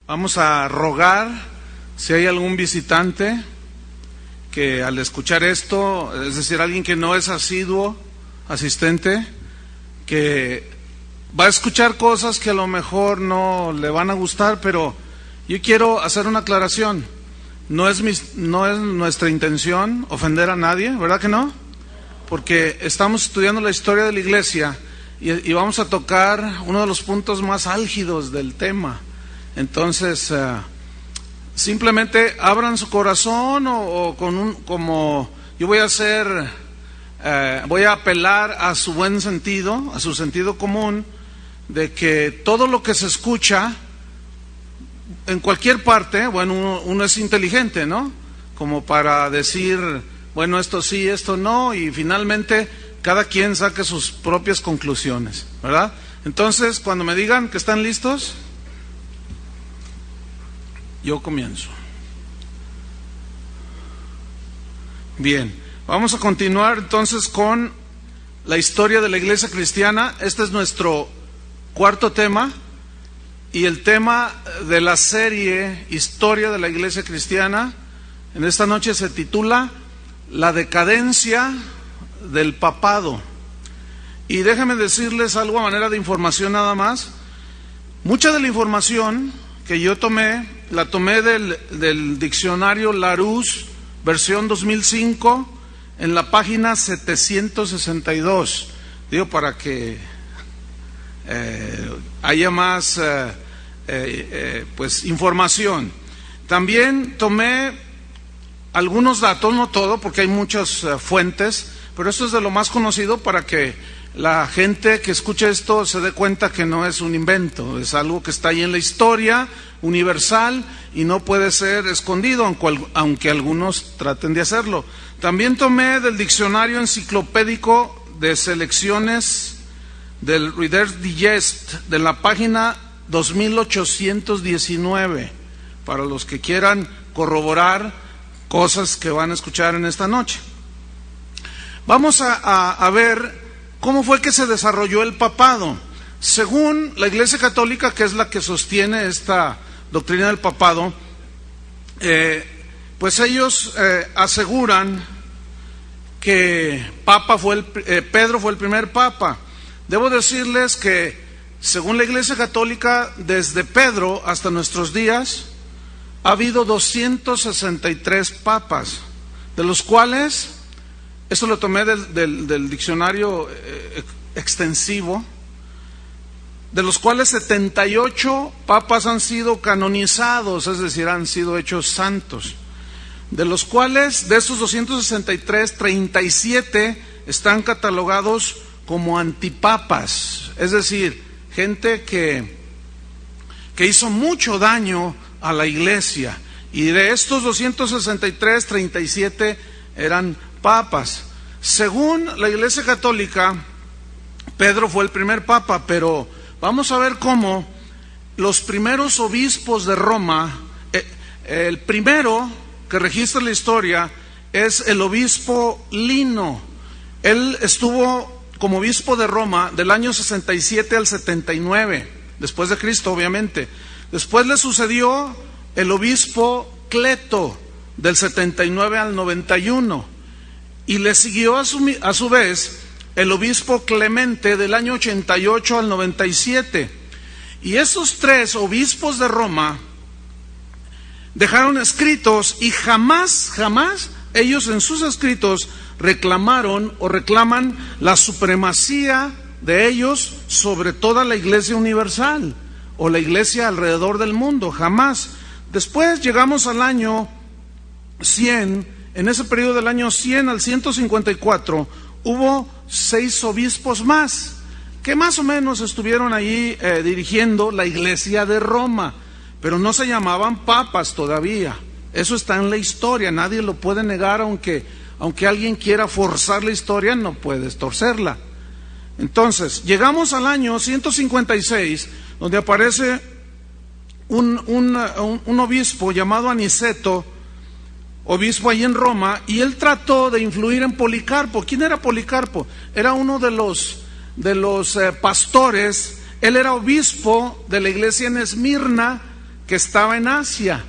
Vamos a rogar si hay algún visitante que al escuchar esto, es decir, alguien que no es asiduo, asistente, que va a escuchar cosas que a lo mejor no le van a gustar, pero yo quiero hacer una aclaración. No es nuestra intención ofender a nadie, ¿verdad que no? Porque estamos estudiando la historia de la iglesia y vamos a tocar uno de los puntos más álgidos del tema. Entonces, simplemente abran su corazón o como yo voy a hacer, voy a apelar a su buen sentido, a su sentido común, de que todo lo que se escucha en cualquier parte, bueno, uno es inteligente, ¿no? Como para decir, bueno, esto sí, esto no, y finalmente cada quien saque sus propias conclusiones, ¿verdad? Entonces, cuando me digan que están listos, yo comienzo. Bien, vamos a continuar entonces con la historia de la iglesia cristiana. Este es nuestro cuarto tema y el tema de la serie Historia de la Iglesia Cristiana en esta noche se titula La decadencia del papado. Y déjenme decirles algo a manera de información nada más. Mucha de la información que yo la tomé del diccionario Larousse, versión 2005, en la página 762. Digo, para que haya más pues información. También tomé algunos datos, no todo, porque hay muchas fuentes, pero esto es de lo más conocido para que la gente que escucha esto se dé cuenta que no es un invento, es algo que está ahí en la historia universal y no puede ser escondido, aunque algunos traten de hacerlo. También tomé del diccionario enciclopédico de selecciones del Reader's Digest, de la página 2819, para los que quieran corroborar cosas que van a escuchar en esta noche. Vamos a ver cómo fue que se desarrolló el papado. Según la Iglesia Católica, que es la que sostiene esta doctrina del papado, pues ellos aseguran que Pedro fue el primer papa. Debo decirles que, según la Iglesia Católica, desde Pedro hasta nuestros días, ha habido 263 papas, de los cuales, esto lo tomé del diccionario extensivo, de los cuales 78 papas han sido canonizados, es decir, han sido hechos santos. De los cuales, de esos 263, 37 están catalogados como antipapas, es decir, gente que hizo mucho daño a la iglesia. Y de estos 263, 37 eran papas. Según la Iglesia Católica, Pedro fue el primer papa, pero vamos a ver cómo los primeros obispos de Roma, el primero que registra la historia es el obispo Lino. Él estuvo como obispo de Roma del año 67 al 79, después de Cristo, obviamente. Después le sucedió el obispo Cleto, del 79 al 91, y le siguió a su vez el obispo Clemente, del año 88 al 97. Y esos tres obispos de Roma dejaron escritos y jamás ellos en sus escritos reclamaron o reclaman la supremacía de ellos sobre toda la iglesia universal o la iglesia alrededor del mundo, jamás. Después llegamos al año 100, en ese periodo del año 100 al 154, hubo 6 obispos más, que más o menos estuvieron ahí dirigiendo la iglesia de Roma, pero no se llamaban papas todavía. Eso está en la historia, nadie lo puede negar, aunque alguien quiera forzar la historia, no puedes torcerla. Entonces, llegamos al año 156, donde aparece un obispo llamado Aniceto, obispo ahí en Roma, y él trató de influir en Policarpo. ¿Quién era Policarpo? Era uno de los pastores. Él era obispo de la iglesia en Esmirna, que estaba en Asia.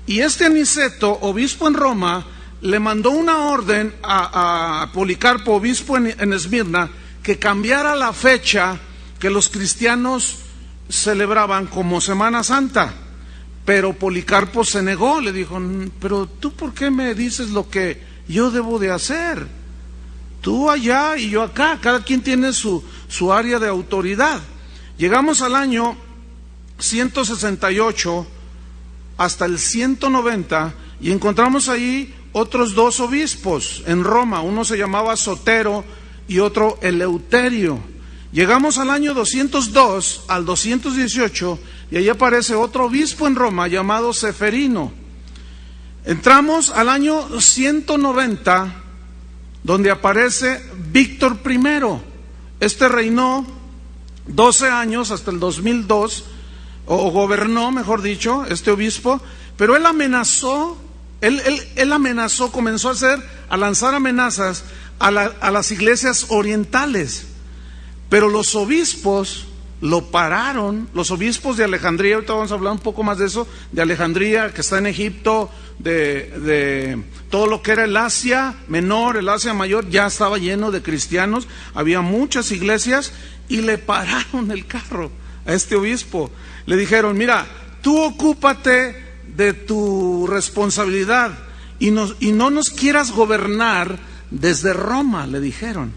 Y este Aniceto, obispo en Roma, le mandó una orden a Policarpo, obispo en Esmirna, que cambiara la fecha que los cristianos celebraban como Semana Santa. Pero Policarpo se negó, le dijo: pero tú, ¿por qué me dices lo que yo debo de hacer? Tú allá y yo acá, cada quien tiene su área de autoridad. Llegamos al año 168 hasta el 190 y encontramos ahí otros dos obispos en Roma. Uno se llamaba Sotero y otro Eleuterio. Llegamos al año 202 al 218 y ahí aparece otro obispo en Roma llamado Seferino. Entramos al año 190, donde aparece Víctor I. Este reinó 12 años hasta el 2002, o gobernó, mejor dicho, este obispo, pero él amenazó, comenzó a lanzar amenazas a las iglesias orientales, pero los obispos lo pararon. Los obispos de Alejandría, ahorita vamos a hablar un poco más de eso, de Alejandría, que está en Egipto, de todo lo que era el Asia Menor, el Asia Mayor, ya estaba lleno de cristianos, había muchas iglesias, y le pararon el carro a este obispo. Le dijeron: mira, tú ocúpate de tu responsabilidad y no nos quieras gobernar desde Roma, le dijeron.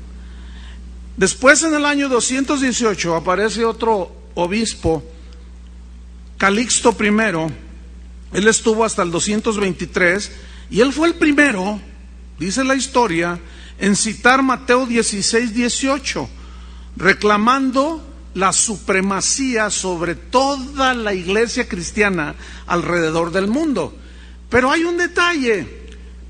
Después, en el año 218, aparece otro obispo, Calixto I. Él estuvo hasta el 223 y él fue el primero, dice la historia, en citar Mateo 16:18, reclamando la supremacía sobre toda la iglesia cristiana alrededor del mundo. Pero hay un detalle.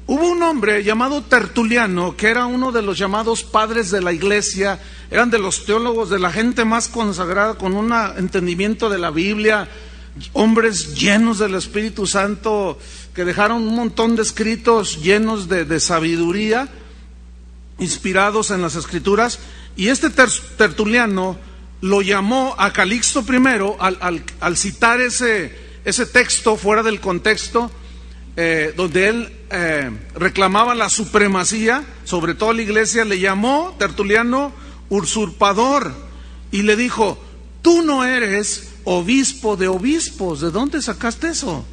Hubo un hombre llamado Tertuliano, que era uno de los llamados padres de la iglesia, eran de los teólogos, de la gente más consagrada, con un entendimiento de la Biblia, hombres llenos del Espíritu Santo, que dejaron un montón de escritos llenos de sabiduría, inspirados en las Escrituras. Y este Tertuliano lo llamó a Calixto I al citar ese texto fuera del contexto, donde él reclamaba la supremacía sobre toda la iglesia. Le llamó Tertuliano usurpador y le dijo: tú no eres obispo de obispos, ¿de dónde sacaste eso?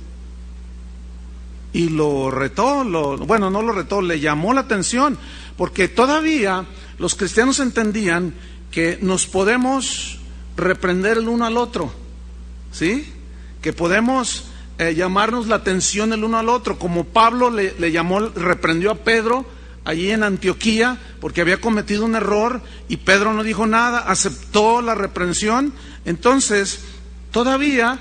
Y lo retó, bueno, no lo retó, le llamó la atención, porque todavía los cristianos entendían que nos podemos reprender el uno al otro, ¿sí? Que podemos llamarnos la atención el uno al otro, como Pablo le reprendió a Pedro allí en Antioquía porque había cometido un error y Pedro no dijo nada, aceptó la reprensión. Entonces todavía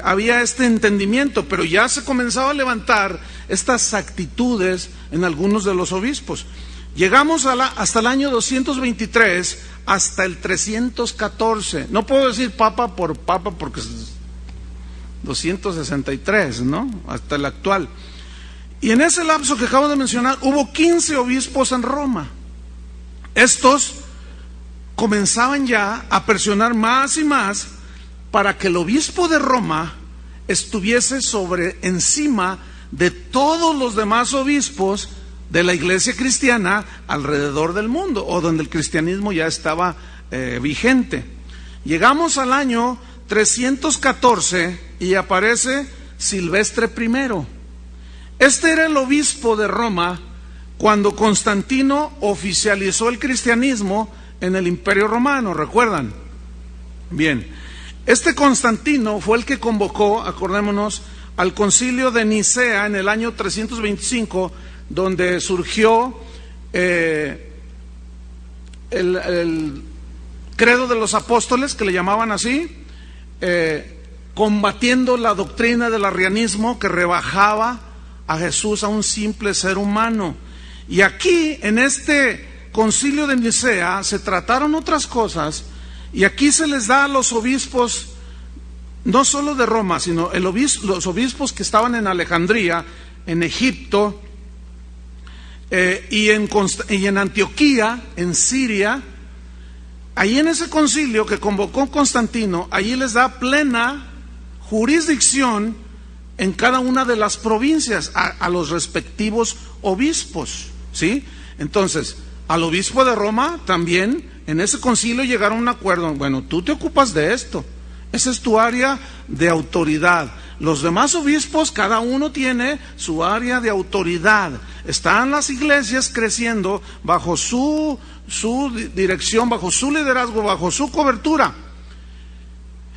había este entendimiento, pero ya se comenzaba a levantar estas actitudes en algunos de los obispos. Llegamos hasta el año 223, hasta el 314. No puedo decir papa por papa porque es 263, ¿no? Hasta el actual. Y en ese lapso que acabo de mencionar, hubo 15 obispos en Roma. Estos comenzaban ya a presionar más y más para que el obispo de Roma estuviese encima de todos los demás obispos de la iglesia cristiana alrededor del mundo, o donde el cristianismo ya estaba vigente. Llegamos al año 314 y aparece Silvestre I. Este era el obispo de Roma cuando Constantino oficializó el cristianismo en el Imperio Romano, ¿recuerdan? Bien, este Constantino fue el que convocó, acordémonos, al concilio de Nicea en el año 325, donde surgió el credo de los apóstoles, que le llamaban así, combatiendo la doctrina del arrianismo que rebajaba a Jesús a un simple ser humano. Y aquí, en este concilio de Nicea, se trataron otras cosas, y aquí se les da a los obispos, no solo de Roma, sino los obispos que estaban en Alejandría, en Egipto, y en Antioquía, en Siria. Ahí en ese concilio que convocó Constantino, allí les da plena jurisdicción en cada una de las provincias, a los respectivos obispos, ¿sí? Entonces, al obispo de Roma también, en ese concilio llegaron a un acuerdo. Bueno, tú te ocupas de esto, esa es tu área de autoridad. Los demás obispos, cada uno tiene su área de autoridad. Están las iglesias creciendo bajo su dirección, bajo su liderazgo, bajo su cobertura.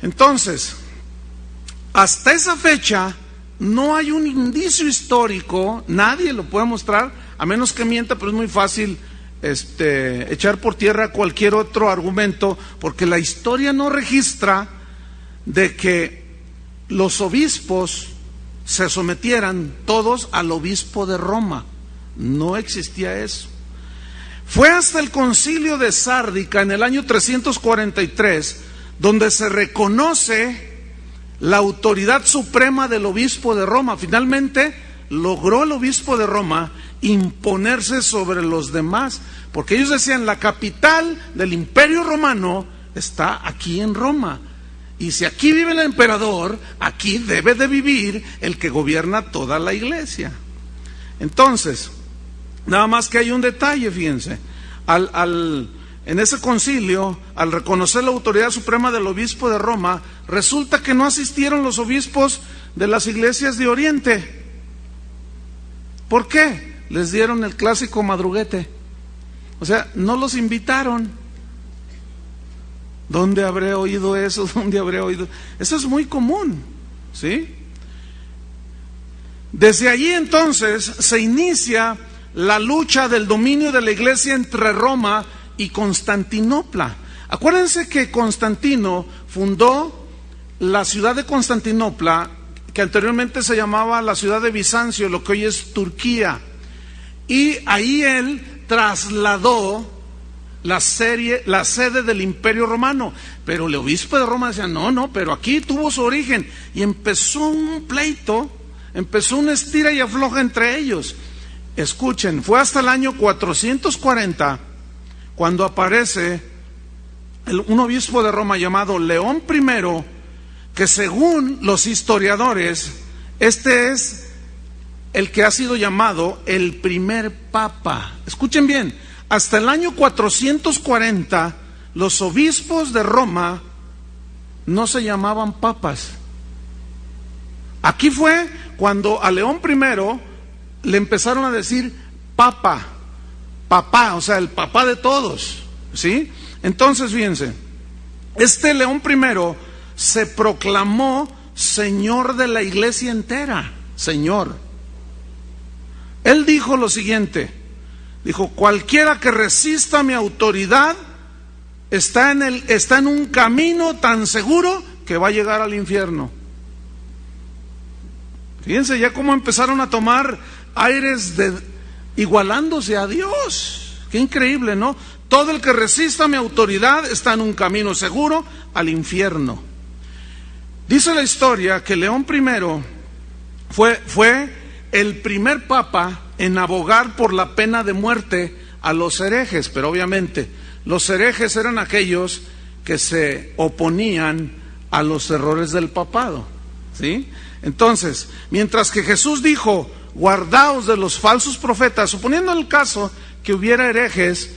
Entonces, hasta esa fecha no hay un indicio histórico, nadie lo puede mostrar, a menos que mienta, pero es muy fácil echar por tierra cualquier otro argumento, porque la historia no registra de que los obispos se sometieran todos al obispo de Roma. No existía eso. Fue hasta el concilio de Sárdica en el año 343 donde se reconoce la autoridad suprema del obispo de Roma. Finalmente logró el obispo de Roma imponerse sobre los demás, porque ellos decían, la capital del imperio romano está aquí en Roma, y si aquí vive el emperador, aquí debe de vivir el que gobierna toda la iglesia. Entonces, nada más que hay un detalle, fíjense, en ese concilio, al reconocer la autoridad suprema del obispo de Roma, resulta que no asistieron los obispos de las iglesias de Oriente. ¿Por qué? Les dieron el clásico madruguete. O sea, no los invitaron. ¿Dónde habré oído eso? ¿Dónde habré oído? Eso es muy común, ¿sí? Desde allí entonces se inicia la lucha del dominio de la iglesia entre Roma y Constantinopla. Acuérdense que Constantino fundó la ciudad de Constantinopla, que anteriormente se llamaba la ciudad de Bizancio, lo que hoy es Turquía, y ahí él trasladó la sede del imperio romano. Pero el obispo de Roma decía, no, pero aquí tuvo su origen, y empezó un pleito, empezó una estira y afloja entre ellos. Escuchen, fue hasta el año 440 cuando aparece un obispo de Roma llamado León I, que según los historiadores, este es el que ha sido llamado el primer papa. Escuchen bien, hasta el año 440 los obispos de Roma no se llamaban papas. Aquí fue cuando a León I le empezaron a decir papá, o sea, el papá de todos, ¿sí? Entonces, fíjense, este León I se proclamó señor de la iglesia entera, señor. Él dijo lo siguiente, dijo, cualquiera que resista mi autoridad está en un camino tan seguro que va a llegar al infierno. Fíjense ya cómo empezaron a tomar aires igualándose a Dios. Qué increíble, ¿no? Todo el que resista mi autoridad está en un camino seguro al infierno. Dice la historia que León I fue el primer papa en abogar por la pena de muerte a los herejes, pero obviamente los herejes eran aquellos que se oponían a los errores del papado, ¿sí? Entonces, mientras que Jesús dijo, guardaos de los falsos profetas, suponiendo el caso que hubiera herejes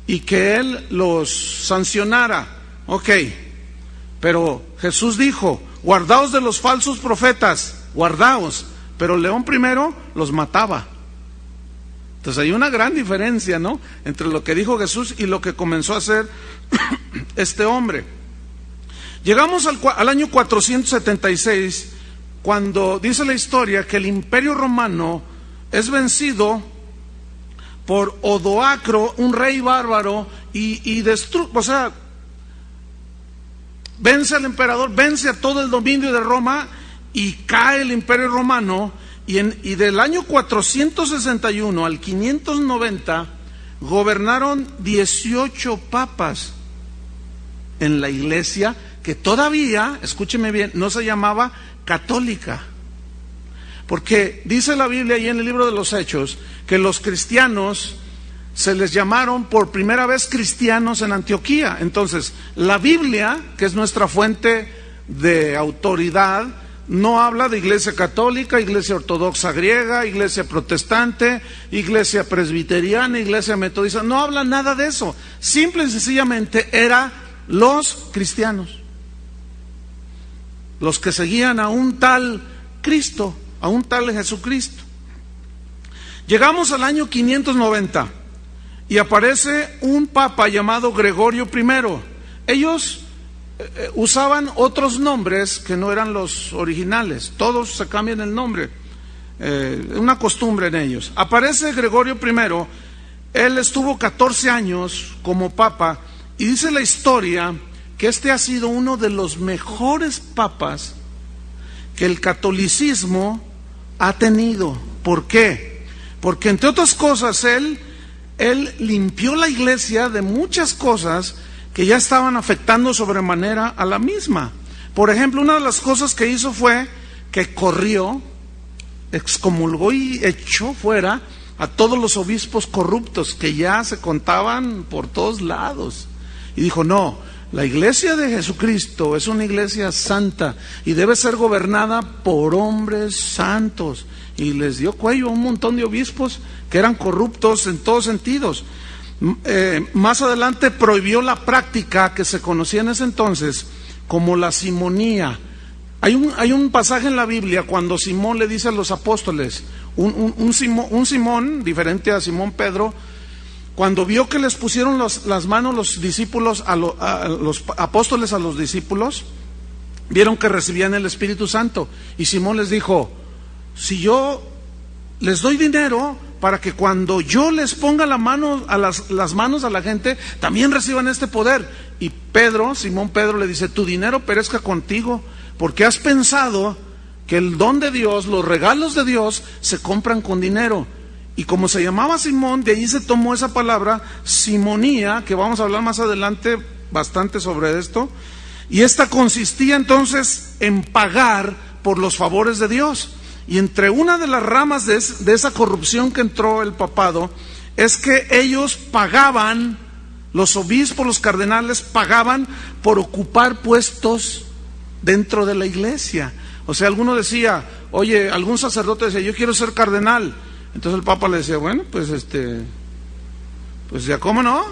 y que Él los sancionara, ok, pero Jesús dijo, guardaos de los falsos profetas, guardaos, pero León I los mataba. Entonces hay una gran diferencia, ¿no?, entre lo que dijo Jesús y lo que comenzó a hacer este hombre. Llegamos al año 476, cuando dice la historia que el imperio romano es vencido por Odoacro, un rey bárbaro, o sea, vence al emperador, vence a todo el dominio de Roma y cae el imperio romano. Y del año 461 al 590 gobernaron 18 papas en la iglesia, que todavía, escúcheme bien, no se llamaba católica. Porque dice la Biblia ahí en el libro de los Hechos que los cristianos se les llamaron por primera vez cristianos en Antioquía. Entonces, la Biblia, que es nuestra fuente de autoridad, no habla de iglesia católica, iglesia ortodoxa griega, iglesia protestante, iglesia presbiteriana, iglesia metodista, no habla nada de eso. Simple y sencillamente era los cristianos, los que seguían a un tal Cristo, a un tal Jesucristo. Llegamos al año 590 y aparece un papa llamado Gregorio I. Ellos usaban otros nombres que no eran los originales, todos se cambian el nombre, una costumbre en ellos. Aparece Gregorio I, él estuvo 14 años como papa y dice la historia que este ha sido uno de los mejores papas que el catolicismo ha tenido. ¿Por qué? Porque entre otras cosas él limpió la iglesia de muchas cosas que ya estaban afectando sobremanera a la misma. Por ejemplo, una de las cosas que hizo fue que corrió, excomulgó y echó fuera a todos los obispos corruptos que ya se contaban por todos lados. Y dijo, no, la iglesia de Jesucristo es una iglesia santa y debe ser gobernada por hombres santos. Y les dio cuello a un montón de obispos que eran corruptos en todos sentidos. Más adelante prohibió la práctica que se conocía en ese entonces como la simonía. Hay un pasaje en la Biblia cuando Simón le dice a los apóstoles, un Simón diferente a Simón Pedro, cuando vio que les pusieron las manos los discípulos a los apóstoles a los discípulos, vieron que recibían el Espíritu Santo, y Simón les dijo, si yo les doy dinero para que cuando yo les ponga las manos a la gente, también reciban este poder. Y Pedro, Simón Pedro, le dice, tu dinero perezca contigo, porque has pensado que el don de Dios, los regalos de Dios, se compran con dinero. Y como se llamaba Simón, de ahí se tomó esa palabra, simonía, que vamos a hablar más adelante bastante sobre esto. Y esta consistía entonces en pagar por los favores de Dios. Y entre una de las ramas de esa corrupción que entró el papado, es que ellos pagaban, los obispos, los cardenales, pagaban por ocupar puestos dentro de la iglesia. O sea, alguno decía, oye, algún sacerdote decía, yo quiero ser cardenal. Entonces el papa le decía, bueno, pues ya, ¿cómo no?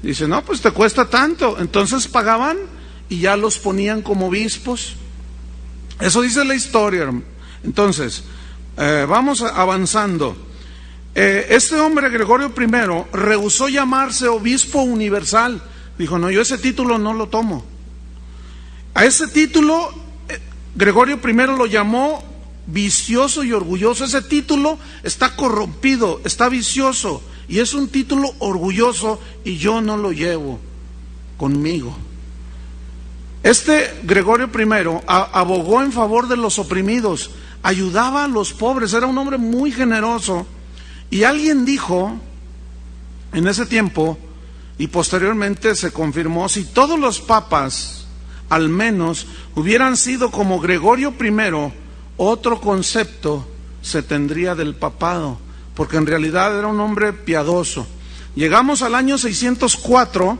Dice, no, pues te cuesta tanto. Entonces pagaban y ya los ponían como obispos. Eso dice la historia, hermano. Entonces, vamos avanzando. Este hombre, Gregorio I, rehusó llamarse obispo universal. Dijo, no, yo ese título no lo tomo. A ese título, Gregorio I lo llamó vicioso y orgulloso. Ese título está corrompido, está vicioso, y es un título orgulloso, y yo no lo llevo conmigo. Este Gregorio I abogó en favor de los oprimidos, ayudaba a los pobres, era un hombre muy generoso. Y alguien dijo en ese tiempo, y posteriormente se confirmó, si todos los papas al menos hubieran sido como Gregorio I, otro concepto se tendría del papado, porque en realidad era un hombre piadoso. Llegamos al año 604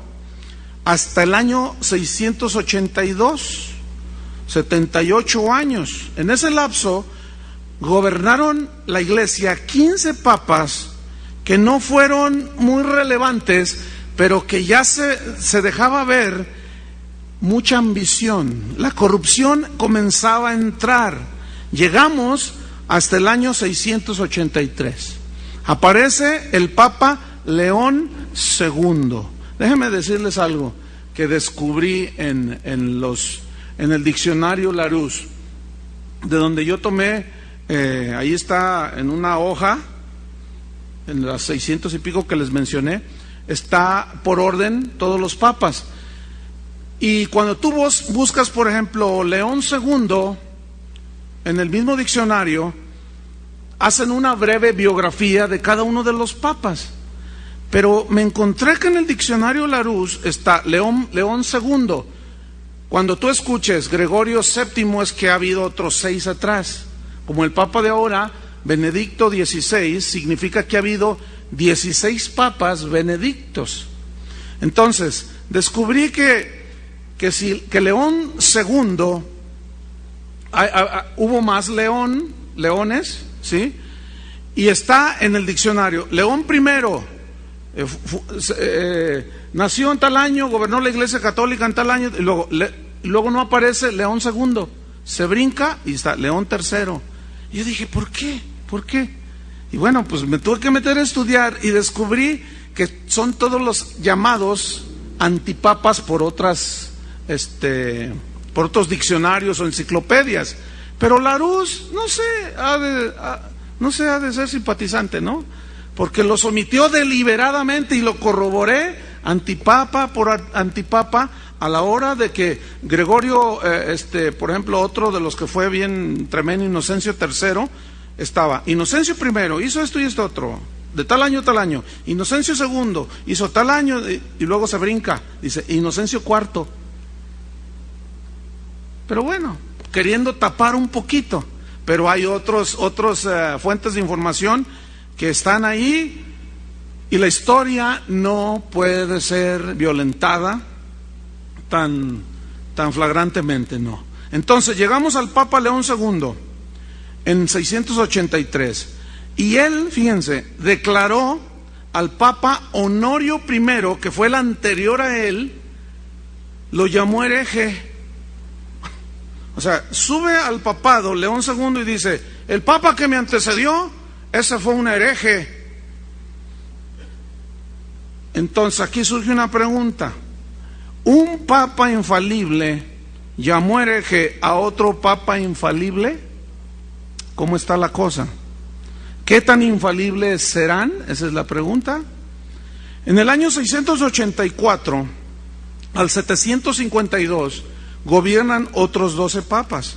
hasta el año 682, 78 años. En ese lapso gobernaron la iglesia 15 papas que no fueron muy relevantes, pero que ya se dejaba ver mucha ambición. La corrupción comenzaba a entrar. Llegamos hasta el año 683. Aparece el Papa León II. Déjenme decirles algo que descubrí en el diccionario Larousse, de donde yo tomé, ahí está en una hoja, en las 600 y pico que les mencioné, está por orden todos los papas. Y cuando tú buscas, por ejemplo, León II, en el mismo diccionario, hacen una breve biografía de cada uno de los papas. Pero me encontré que en el diccionario Larousse está León II. Cuando tú escuches Gregorio VII, es que ha habido otros 6 atrás. Como el papa de ahora, Benedicto XVI, significa que ha habido 16 papas benedictos. Entonces, descubrí que León II hubo más leones, ¿sí? Y está en el diccionario. León primero nació en tal año, gobernó la Iglesia Católica en tal año, y luego no aparece León segundo. Se brinca y está León tercero. Y yo dije, ¿por qué? ¿Por qué? Y bueno, pues me tuve que meter a estudiar y descubrí que son todos los llamados antipapas por otros diccionarios o enciclopedias. Pero Larousse, no sé, ha de ser simpatizante, ¿no? Porque los omitió deliberadamente y lo corroboré antipapa por antipapa a la hora de que Gregorio, por ejemplo, otro de los que fue bien tremendo, Inocencio III, estaba Inocencio I, hizo esto y esto otro, de tal año a tal año. Inocencio II hizo tal año y luego se brinca, dice Inocencio IV. Pero bueno, queriendo tapar un poquito, pero hay otros fuentes de información que están ahí y la historia no puede ser violentada tan flagrantemente, no. Entonces llegamos al Papa León II en 683 y él, fíjense, declaró al Papa Honorio I, que fue el anterior a él, lo llamó hereje. O sea, sube al papado León II y dice, el Papa que me antecedió, ese fue un hereje. Entonces aquí surge una pregunta. ¿Un Papa infalible llamó hereje a otro Papa infalible? ¿Cómo está la cosa? ¿Qué tan infalibles serán? Esa es la pregunta. En el año 684 al 752 gobiernan otros 12 papas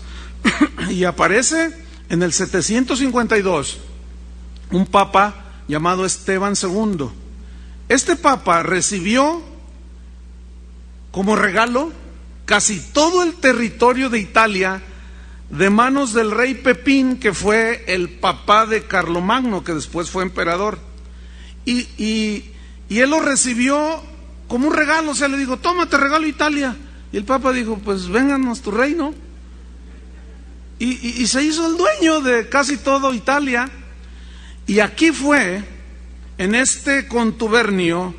y aparece en el 752 un papa llamado Esteban II. Este papa recibió como regalo casi todo el territorio de Italia de manos del rey Pepín, que fue el papá de Carlomagno, que después fue emperador. Y él lo recibió como un regalo, o sea, le dijo, toma, te regalo Italia. Y el Papa dijo, pues vénganos tu reino. Y se hizo el dueño de casi todo Italia. Y aquí fue, en este contubernio,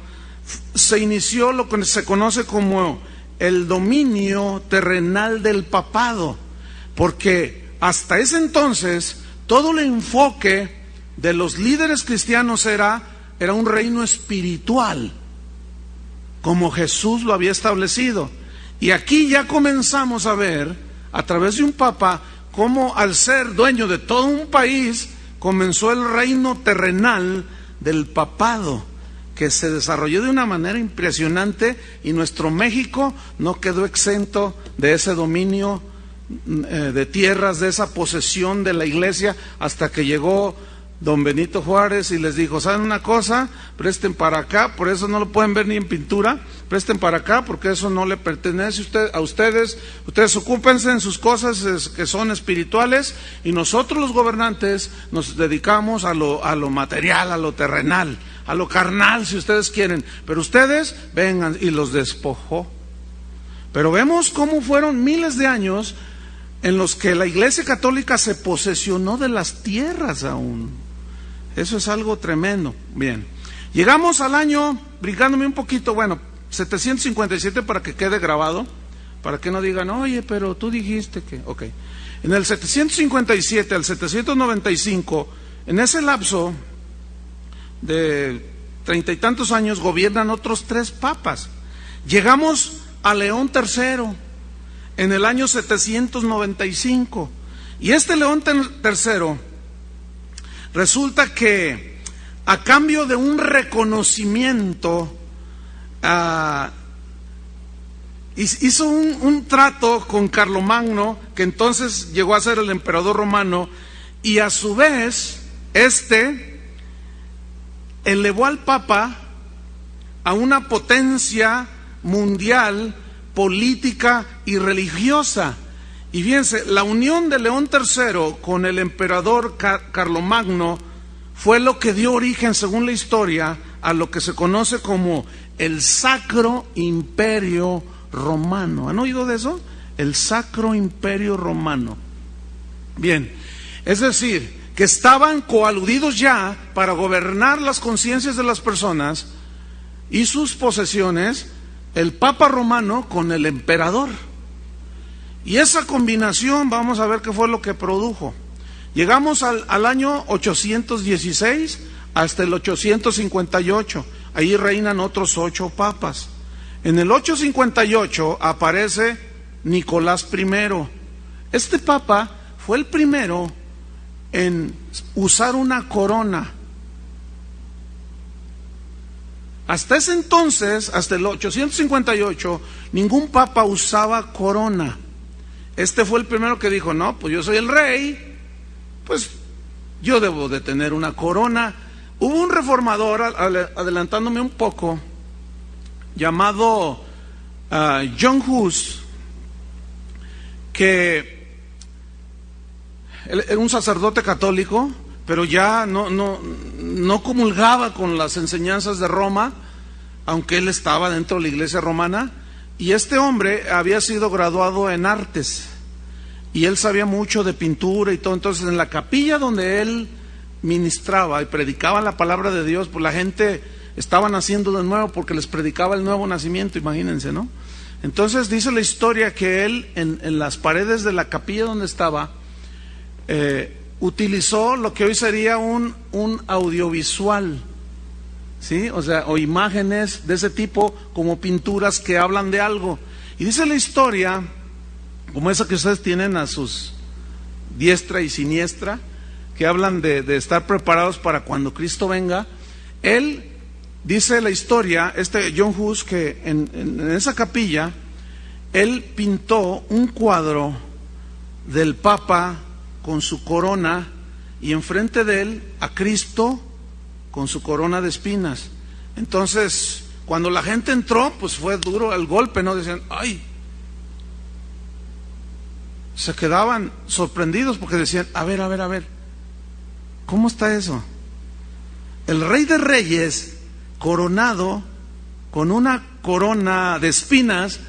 se inició lo que se conoce como el dominio terrenal del papado. Porque hasta ese entonces, todo el enfoque de los líderes cristianos era un reino espiritual, como Jesús lo había establecido. Y aquí ya comenzamos a ver, a través de un papa, cómo al ser dueño de todo un país, comenzó el reino terrenal del papado, que se desarrolló de una manera impresionante, y nuestro México no quedó exento de ese dominio de tierras, de esa posesión de la iglesia, hasta que llegó don Benito Juárez y les dijo, ¿saben una cosa? Presten para acá, por eso no lo pueden ver ni en pintura, presten para acá porque eso no le pertenece a ustedes, ustedes ocúpense en sus cosas que son espirituales, y nosotros los gobernantes nos dedicamos a lo material, a lo terrenal, a lo carnal si ustedes quieren, pero ustedes vengan, y los despojó. Pero vemos cómo fueron miles de años en los que la Iglesia Católica se posesionó de las tierras aún. Eso es algo tremendo. Bien, llegamos al año, brincándome un poquito, 757 para que quede grabado, para que no digan, oye, pero tú dijiste que... Ok, en el 757 al 795, en ese lapso de 30 y tantos años, gobiernan otros 3 papas. Llegamos a León III en el año 795, y este León III resulta que, a cambio de un reconocimiento, hizo un trato con Carlomagno, que entonces llegó a ser el emperador romano, y a su vez elevó al Papa a una potencia mundial, política y religiosa. Y fíjense, la unión de León III con el emperador Carlomagno fue lo que dio origen, según la historia, a lo que se conoce como el Sacro Imperio Romano. ¿Han oído de eso? El Sacro Imperio Romano. Bien, es decir, que estaban coaludidos ya para gobernar las conciencias de las personas y sus posesiones, el Papa Romano con el emperador. Y esa combinación, vamos a ver qué fue lo que produjo. Llegamos al año 816 hasta el 858. Ahí reinan otros 8 papas. En el 858 aparece Nicolás I. Este papa fue el primero en usar una corona. Hasta ese entonces, hasta el 858, ningún papa usaba corona. Este fue el primero que dijo, no, pues yo soy el rey, pues yo debo de tener una corona. Hubo un reformador, adelantándome un poco, llamado John Hus, que él era un sacerdote católico, pero ya no comulgaba con las enseñanzas de Roma, aunque él estaba dentro de la iglesia romana. Y este hombre había sido graduado en artes y él sabía mucho de pintura y todo. Entonces en la capilla donde él ministraba y predicaba la palabra de Dios, pues la gente estaba naciendo de nuevo porque les predicaba el nuevo nacimiento, imagínense, ¿no? Entonces dice la historia que él en las paredes de la capilla donde estaba utilizó lo que hoy sería un audiovisual, ¿sí? O imágenes de ese tipo, como pinturas que hablan de algo. Y dice la historia, como esa que ustedes tienen a sus diestra y siniestra, que hablan de estar preparados para cuando Cristo venga. Él, dice la historia, John Hus, que en esa capilla, él pintó un cuadro del Papa con su corona y enfrente de él a Cristo con su corona de espinas. Entonces, cuando la gente entró, pues fue duro el golpe, ¿no? Decían, ¡ay! Se quedaban sorprendidos porque decían, a ver, ¿cómo está eso? El Rey de Reyes, coronado con una corona de espinas,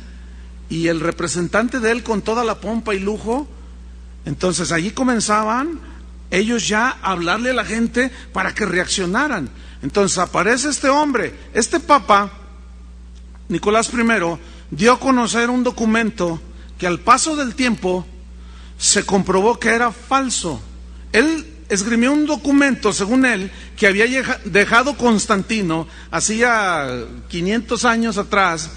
y el representante de él con toda la pompa y lujo. Entonces allí comenzaban ellos ya a hablarle a la gente para que reaccionaran. Entonces aparece este hombre, este papa, Nicolás I, dio a conocer un documento que al paso del tiempo se comprobó que era falso. Él esgrimió un documento, según él, que había dejado Constantino hacía 500 años atrás,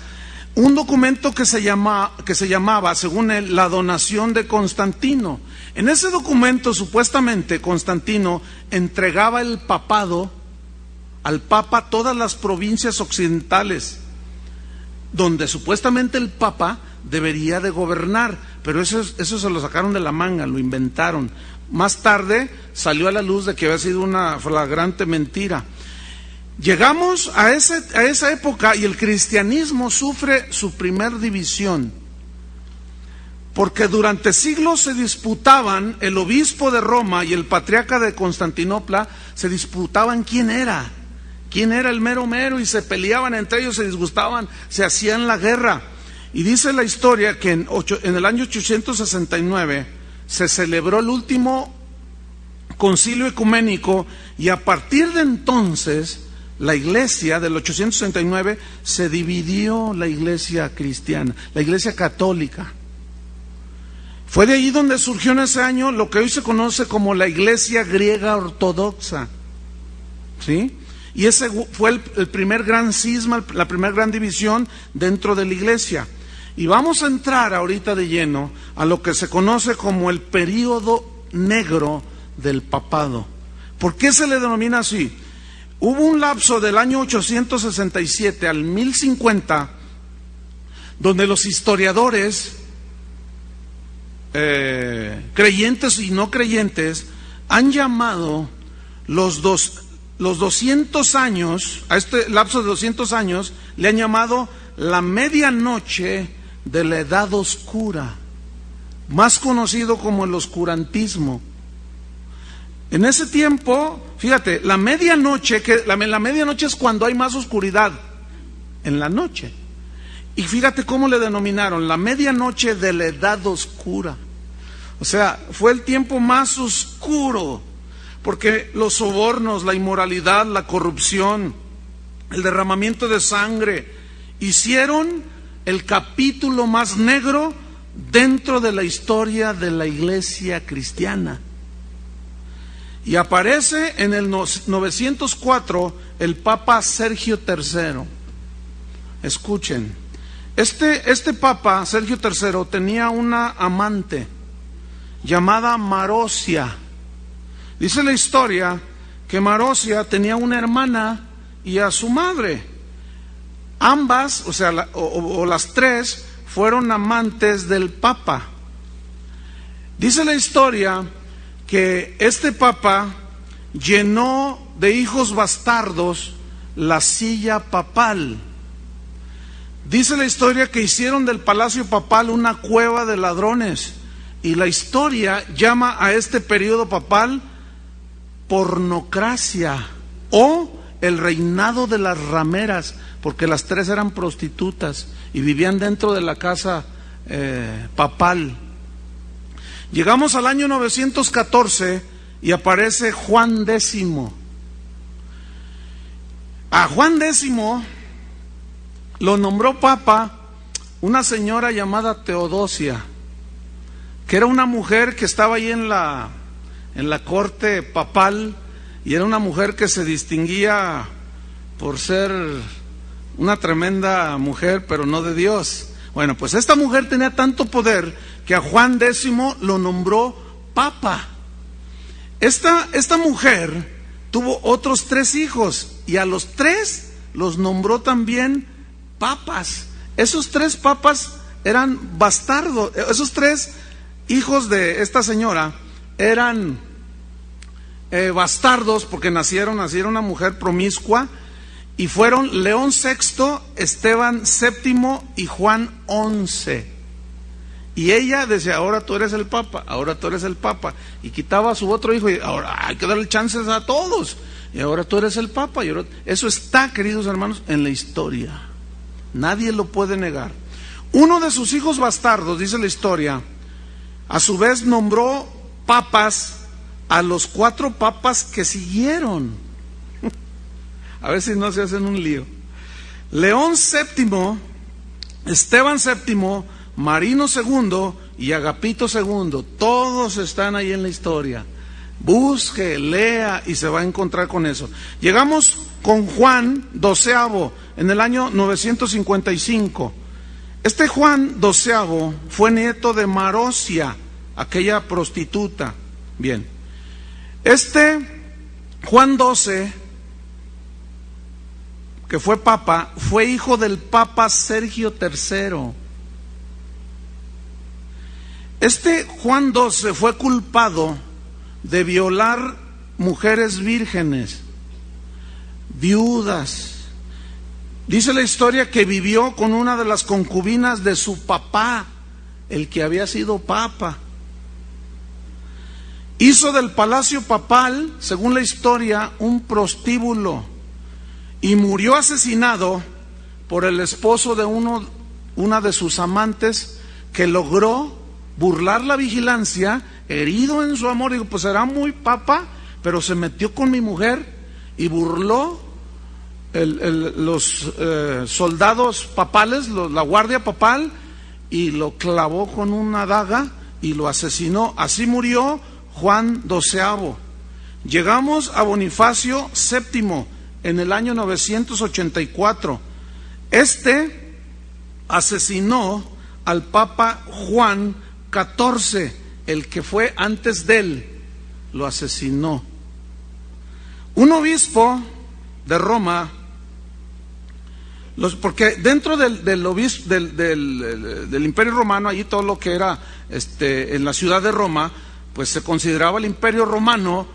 un documento que se llamaba, según él, la donación de Constantino. En ese documento, supuestamente, Constantino entregaba el papado al Papa todas las provincias occidentales, donde supuestamente el Papa debería de gobernar, pero eso se lo sacaron de la manga, lo inventaron. Más tarde salió a la luz de que había sido una flagrante mentira. Llegamos a esa época y el cristianismo sufre su primer división, porque durante siglos se disputaban, el obispo de Roma y el patriarca de Constantinopla se disputaban quién era el mero mero, y se peleaban entre ellos, se disgustaban, se hacían la guerra. Y dice la historia que en el año 869 se celebró el último concilio ecuménico, y a partir de entonces la iglesia del 869 se dividió, la iglesia cristiana, la iglesia católica. Fue de ahí donde surgió en ese año lo que hoy se conoce como la iglesia griega ortodoxa, ¿sí? Y ese fue el primer gran cisma, la primera gran división dentro de la iglesia. Y vamos a entrar ahorita de lleno a lo que se conoce como el período negro del papado. ¿Por qué se le denomina así? Hubo un lapso del año 867 al 1050 donde los historiadores, creyentes y no creyentes, han llamado los 200 años, a este lapso de 200 años, le han llamado la medianoche de la Edad Oscura, más conocido como el oscurantismo. En ese tiempo, fíjate, la medianoche es cuando hay más oscuridad, en la noche. Y fíjate cómo le denominaron, la medianoche de la Edad Oscura. O sea, fue el tiempo más oscuro, porque los sobornos, la inmoralidad, la corrupción, el derramamiento de sangre, hicieron el capítulo más negro dentro de la historia de la iglesia cristiana. Y aparece en el 904 el Papa Sergio III. Escuchen, este Papa Sergio III tenía una amante llamada Marosia. Dice la historia que Marosia tenía una hermana y a su madre. Ambas, o sea, las tres, fueron amantes del Papa. Dice la historia que este Papa llenó de hijos bastardos la silla papal. Dice la historia que hicieron del palacio papal una cueva de ladrones, y la historia llama a este periodo papal pornocracia o el reinado de las rameras, porque las tres eran prostitutas y vivían dentro de la casa papal. Llegamos al año 914 y aparece Juan X. A Juan X lo nombró papa una señora llamada Teodosia, que era una mujer que estaba ahí en la corte papal, y era una mujer que se distinguía por ser una tremenda mujer, pero no de Dios. Bueno, pues esta mujer tenía tanto poder que a Juan X lo nombró papa. Esta mujer tuvo otros 3 hijos, y a los 3 los nombró también papas. Esos 3 papas eran bastardos. Esos 3 hijos de esta señora eran bastardos porque nacieron una mujer promiscua, y fueron León VI, Esteban VII y Juan XI. Y ella decía: ahora tú eres el papa, ahora tú eres el papa, y quitaba a su otro hijo, y ahora hay que darle chances a todos, y ahora tú eres el papa. Eso está, queridos hermanos, en la historia, nadie lo puede negar. Uno de sus hijos bastardos, dice la historia, a su vez nombró papas a los 4 papas que siguieron. A ver si no se hacen un lío. León VII, Esteban VII, Marino II y Agapito II. Todos están ahí en la historia. Busque, lea y se va a encontrar con eso. Llegamos con Juan XII en el año 955. Este Juan XII fue nieto de Marosia, aquella prostituta. Bien. Este Juan XII, que fue papa, fue hijo del Papa Sergio III. Este Juan XII fue culpado de violar mujeres vírgenes, viudas. Dice la historia que vivió con una de las concubinas de su papá, el que había sido papa. Hizo del palacio papal, según la historia, un prostíbulo, y murió asesinado por el esposo de una de sus amantes, que logró burlar la vigilancia, herido en su amor. Digo, pues era muy papa, pero se metió con mi mujer y burló los soldados papales, la guardia papal, y lo clavó con una daga y lo asesinó. Así murió Juan XII. Llegamos a Bonifacio VII en el año 984. Este asesinó al Papa Juan XIV, el que fue antes de él, lo asesinó. Un obispo de Roma, porque dentro del Imperio Romano, allí todo lo que era en la ciudad de Roma, pues se consideraba el Imperio Romano,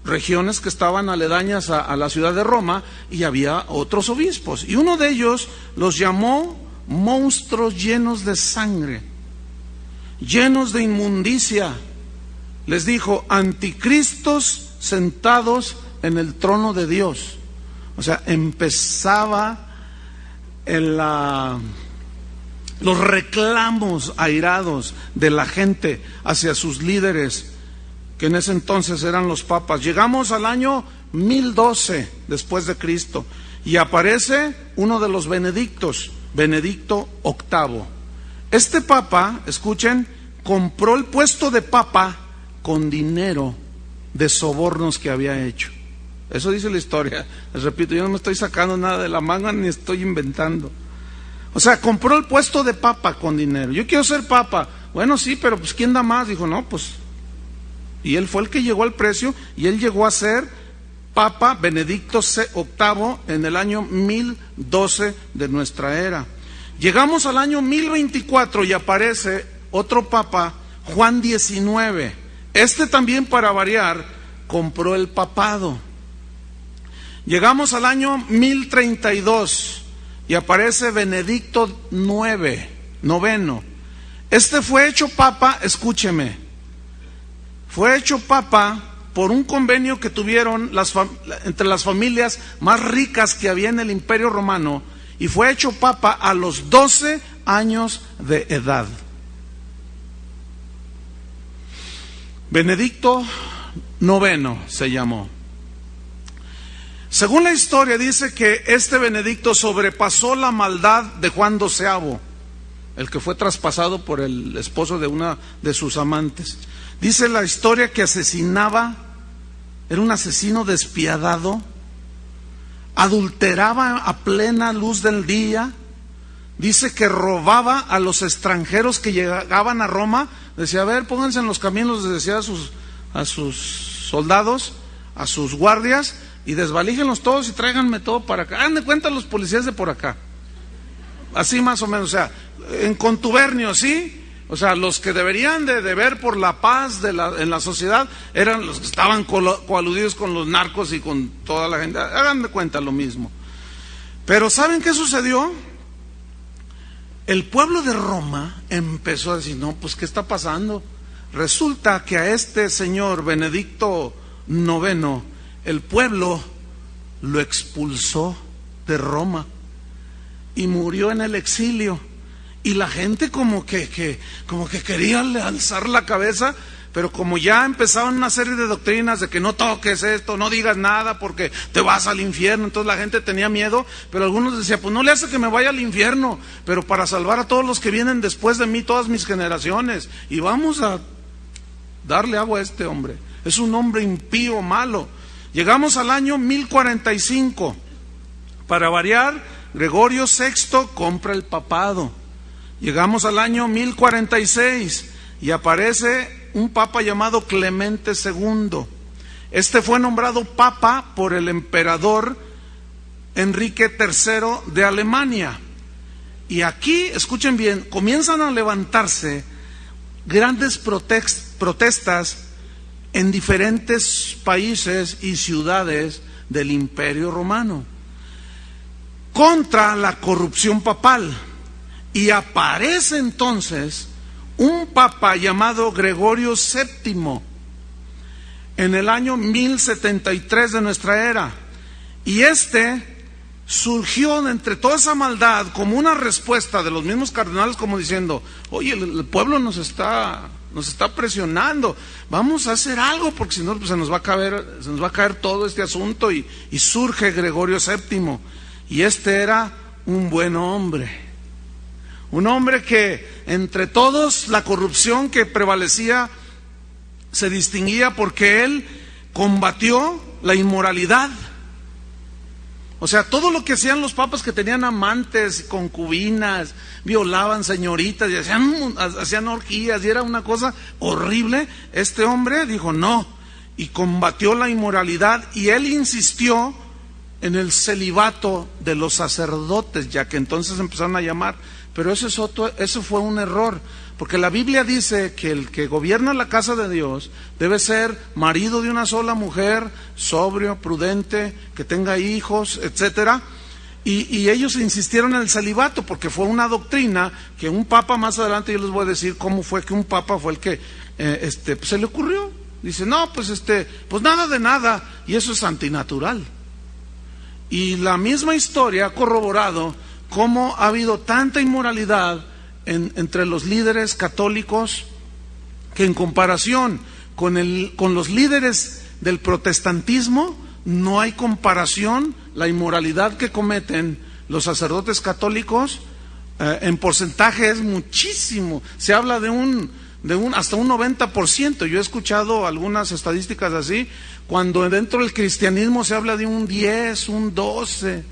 regiones que estaban aledañas a la ciudad de Roma, y había otros obispos, y uno de ellos los llamó monstruos llenos de sangre, llenos de inmundicia. Les dijo: anticristos sentados en el trono de Dios. O sea, empezaba los reclamos airados de la gente hacia sus líderes, que en ese entonces eran los papas. Llegamos al año 1012 después de Cristo, y aparece uno de los benedictos, Benedicto VIII. Este papa, escuchen, compró el puesto de papa con dinero de sobornos que había hecho. Eso dice la historia. Les repito, yo no me estoy sacando nada de la manga ni estoy inventando. O sea, compró el puesto de papa con dinero. Yo quiero ser papa. Bueno, sí, pero pues ¿quién da más? Dijo, no, pues. Y él fue el que llegó al precio, y él llegó a ser Papa Benedicto VIII en el año 1012 de nuestra era. Llegamos al año 1024 y aparece otro papa, Juan XIX. Este también, para variar, compró el papado. Llegamos al año 1032 y aparece Benedicto IX. Este fue hecho papa, escúcheme, fue hecho papa por un convenio que tuvieron entre las familias más ricas que había en el Imperio Romano, y fue hecho papa a los 12 años de edad. Benedicto IX se llamó. Según la historia, dice que este Benedicto sobrepasó la maldad de Juan XII, el que fue traspasado por el esposo de una de sus amantes. Dice la historia que asesinaba, era un asesino despiadado, adulteraba a plena luz del día. Dice que robaba a los extranjeros que llegaban a Roma. Decía, a ver, pónganse en los caminos, les decía a sus soldados, a sus guardias, y desvalíjenlos todos y tráiganme todo para acá. Hagan de cuenta los policías de por acá. Así más o menos, o sea, en contubernio, ¿sí? O sea, los que deberían de ver por la paz en la sociedad eran los que estaban coaludidos con los narcos y con toda la gente. Hagan de cuenta lo mismo. Pero ¿saben qué sucedió? El pueblo de Roma empezó a decir, no, pues ¿qué está pasando? Resulta que a este señor Benedicto IX, el pueblo lo expulsó de Roma y murió en el exilio. Y la gente como que quería alzar la cabeza, pero como ya empezaban una serie de doctrinas de que no toques esto, no digas nada porque te vas al infierno, entonces la gente tenía miedo, pero algunos decían, pues no le hace que me vaya al infierno, pero para salvar a todos los que vienen después de mí, todas mis generaciones, y vamos a darle agua a este hombre. Es un hombre impío, malo. Llegamos al año 1045. Para variar, Gregorio VI compra el papado. Llegamos al año 1046 y aparece un papa llamado Clemente II. Este fue nombrado papa por el emperador Enrique III de Alemania. Y aquí, escuchen bien, comienzan a levantarse grandes protestas en diferentes países y ciudades del Imperio Romano contra la corrupción papal. Y aparece entonces un papa llamado Gregorio VII en el año 1073 de nuestra era. Y este surgió entre toda esa maldad como una respuesta de los mismos cardenales, como diciendo, oye, el pueblo nos está presionando, vamos a hacer algo porque si no pues se nos va a caer todo este asunto. Y surge Gregorio VII, y este era un buen hombre. Un hombre que entre todos la corrupción que prevalecía se distinguía porque él combatió la inmoralidad. O sea, todo lo que hacían los papas, que tenían amantes, concubinas, violaban señoritas y hacían orgías, y era una cosa horrible, este hombre dijo no, y combatió la inmoralidad, y él insistió en el celibato de los sacerdotes, ya que entonces empezaron a llamar. Pero eso fue un error, porque la Biblia dice que el que gobierna la casa de Dios debe ser marido de una sola mujer, sobrio, prudente, que tenga hijos, etcétera. Y ellos insistieron en el celibato porque fue una doctrina que un papa, más adelante yo les voy a decir cómo fue que un papa fue el que se le ocurrió. Dice, no, pues nada de nada, y eso es antinatural. Y la misma historia ha corroborado cómo ha habido tanta inmoralidad entre los líderes católicos que en comparación con los líderes del protestantismo no hay comparación. La inmoralidad que cometen los sacerdotes católicos en porcentaje es muchísimo. Se habla de hasta un 90%. Yo he escuchado algunas estadísticas así, cuando dentro del cristianismo se habla de un 10, un 12,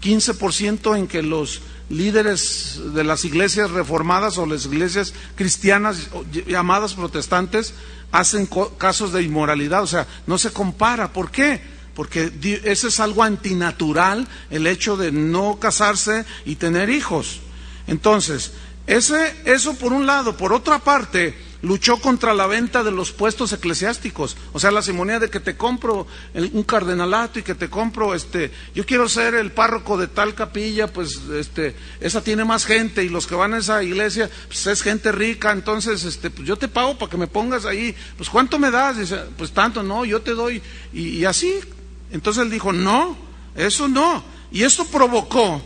15% en que los líderes de las iglesias reformadas o las iglesias cristianas llamadas protestantes hacen casos de inmoralidad. O sea, no se compara. ¿Por qué? Porque ese es algo antinatural, el hecho de no casarse y tener hijos. Entonces, eso por un lado. Por otra parte, luchó contra la venta de los puestos eclesiásticos. O sea, la simonía de que te compro un cardenalato y que te compro, yo quiero ser el párroco de tal capilla, pues esa tiene más gente, y los que van a esa iglesia, pues es gente rica, entonces pues yo te pago para que me pongas ahí. Pues ¿cuánto me das? Dice, pues tanto. No, yo te doy, y así. Entonces él dijo, no, eso no. Y esto provocó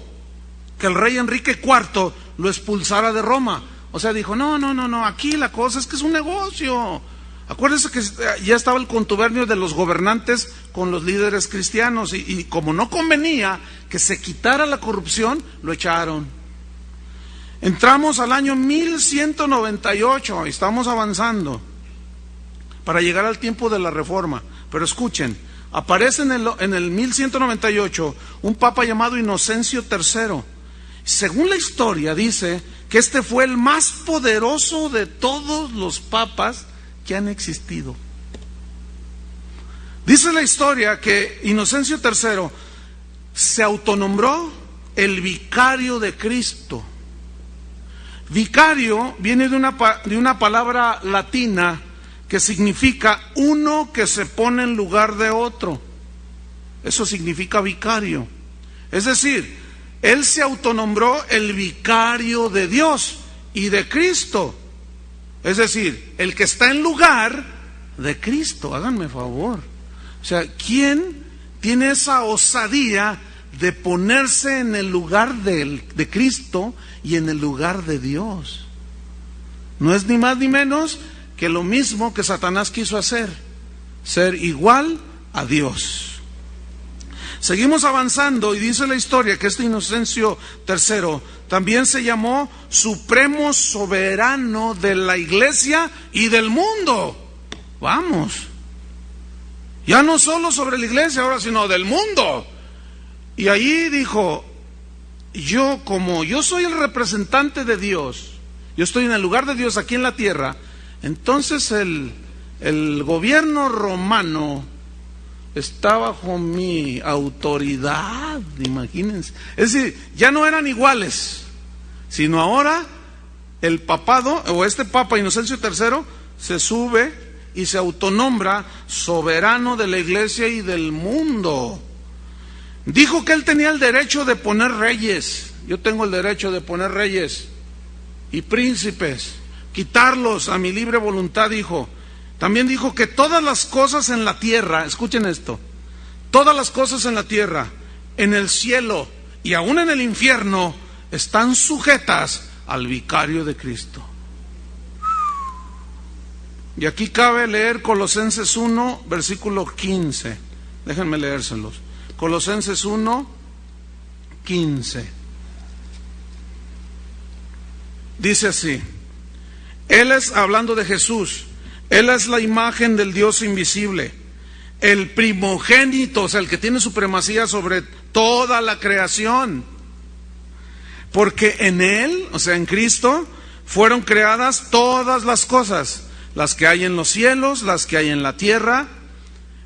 que el rey Enrique IV lo expulsara de Roma. O sea, dijo, no, aquí la cosa es que es un negocio. Acuérdense que ya estaba el contubernio de los gobernantes con los líderes cristianos, y como no convenía que se quitara la corrupción, lo echaron. Entramos al año 1198, y estamos avanzando para llegar al tiempo de la Reforma. Pero escuchen, aparece en el 1198 un papa llamado Inocencio III. Según la historia dice que este fue el más poderoso de todos los papas que han existido. Dice la historia que Inocencio III se autonombró el vicario de Cristo. Vicario viene de una palabra latina que significa uno que se pone en lugar de otro. Eso significa vicario. Es decir, él se autonombró el vicario de Dios y de Cristo. Es decir, el que está en lugar de Cristo. Háganme favor. O sea, ¿quién tiene esa osadía de ponerse en el lugar de Cristo y en el lugar de Dios? No es ni más ni menos que lo mismo que Satanás quiso hacer, ser igual a Dios. Seguimos avanzando, y dice la historia que este Inocencio III también se llamó supremo soberano de la iglesia y del mundo. Vamos, ya no solo sobre la iglesia ahora, sino del mundo. Y allí dijo, como yo soy el representante de Dios, yo estoy en el lugar de Dios aquí en la tierra, entonces el gobierno romano está bajo mi autoridad, imagínense. Es decir, ya no eran iguales, sino ahora el papado, o este Papa Inocencio III, se sube y se autonombra soberano de la iglesia y del mundo. Dijo que él tenía el derecho de poner reyes. Yo tengo el derecho de poner reyes y príncipes, quitarlos a mi libre voluntad, dijo. También dijo que todas las cosas en la tierra, escuchen esto, todas las cosas en la tierra, en el cielo y aún en el infierno, están sujetas al vicario de Cristo. Y aquí cabe leer Colosenses 1, versículo 15. Déjenme leérselos. Colosenses 1, 15. Dice así, Él es, hablando de Jesús, Él es la imagen del Dios invisible, el primogénito, o sea, el que tiene supremacía sobre toda la creación. Porque en Él, o sea, en Cristo, fueron creadas todas las cosas, las que hay en los cielos, las que hay en la tierra,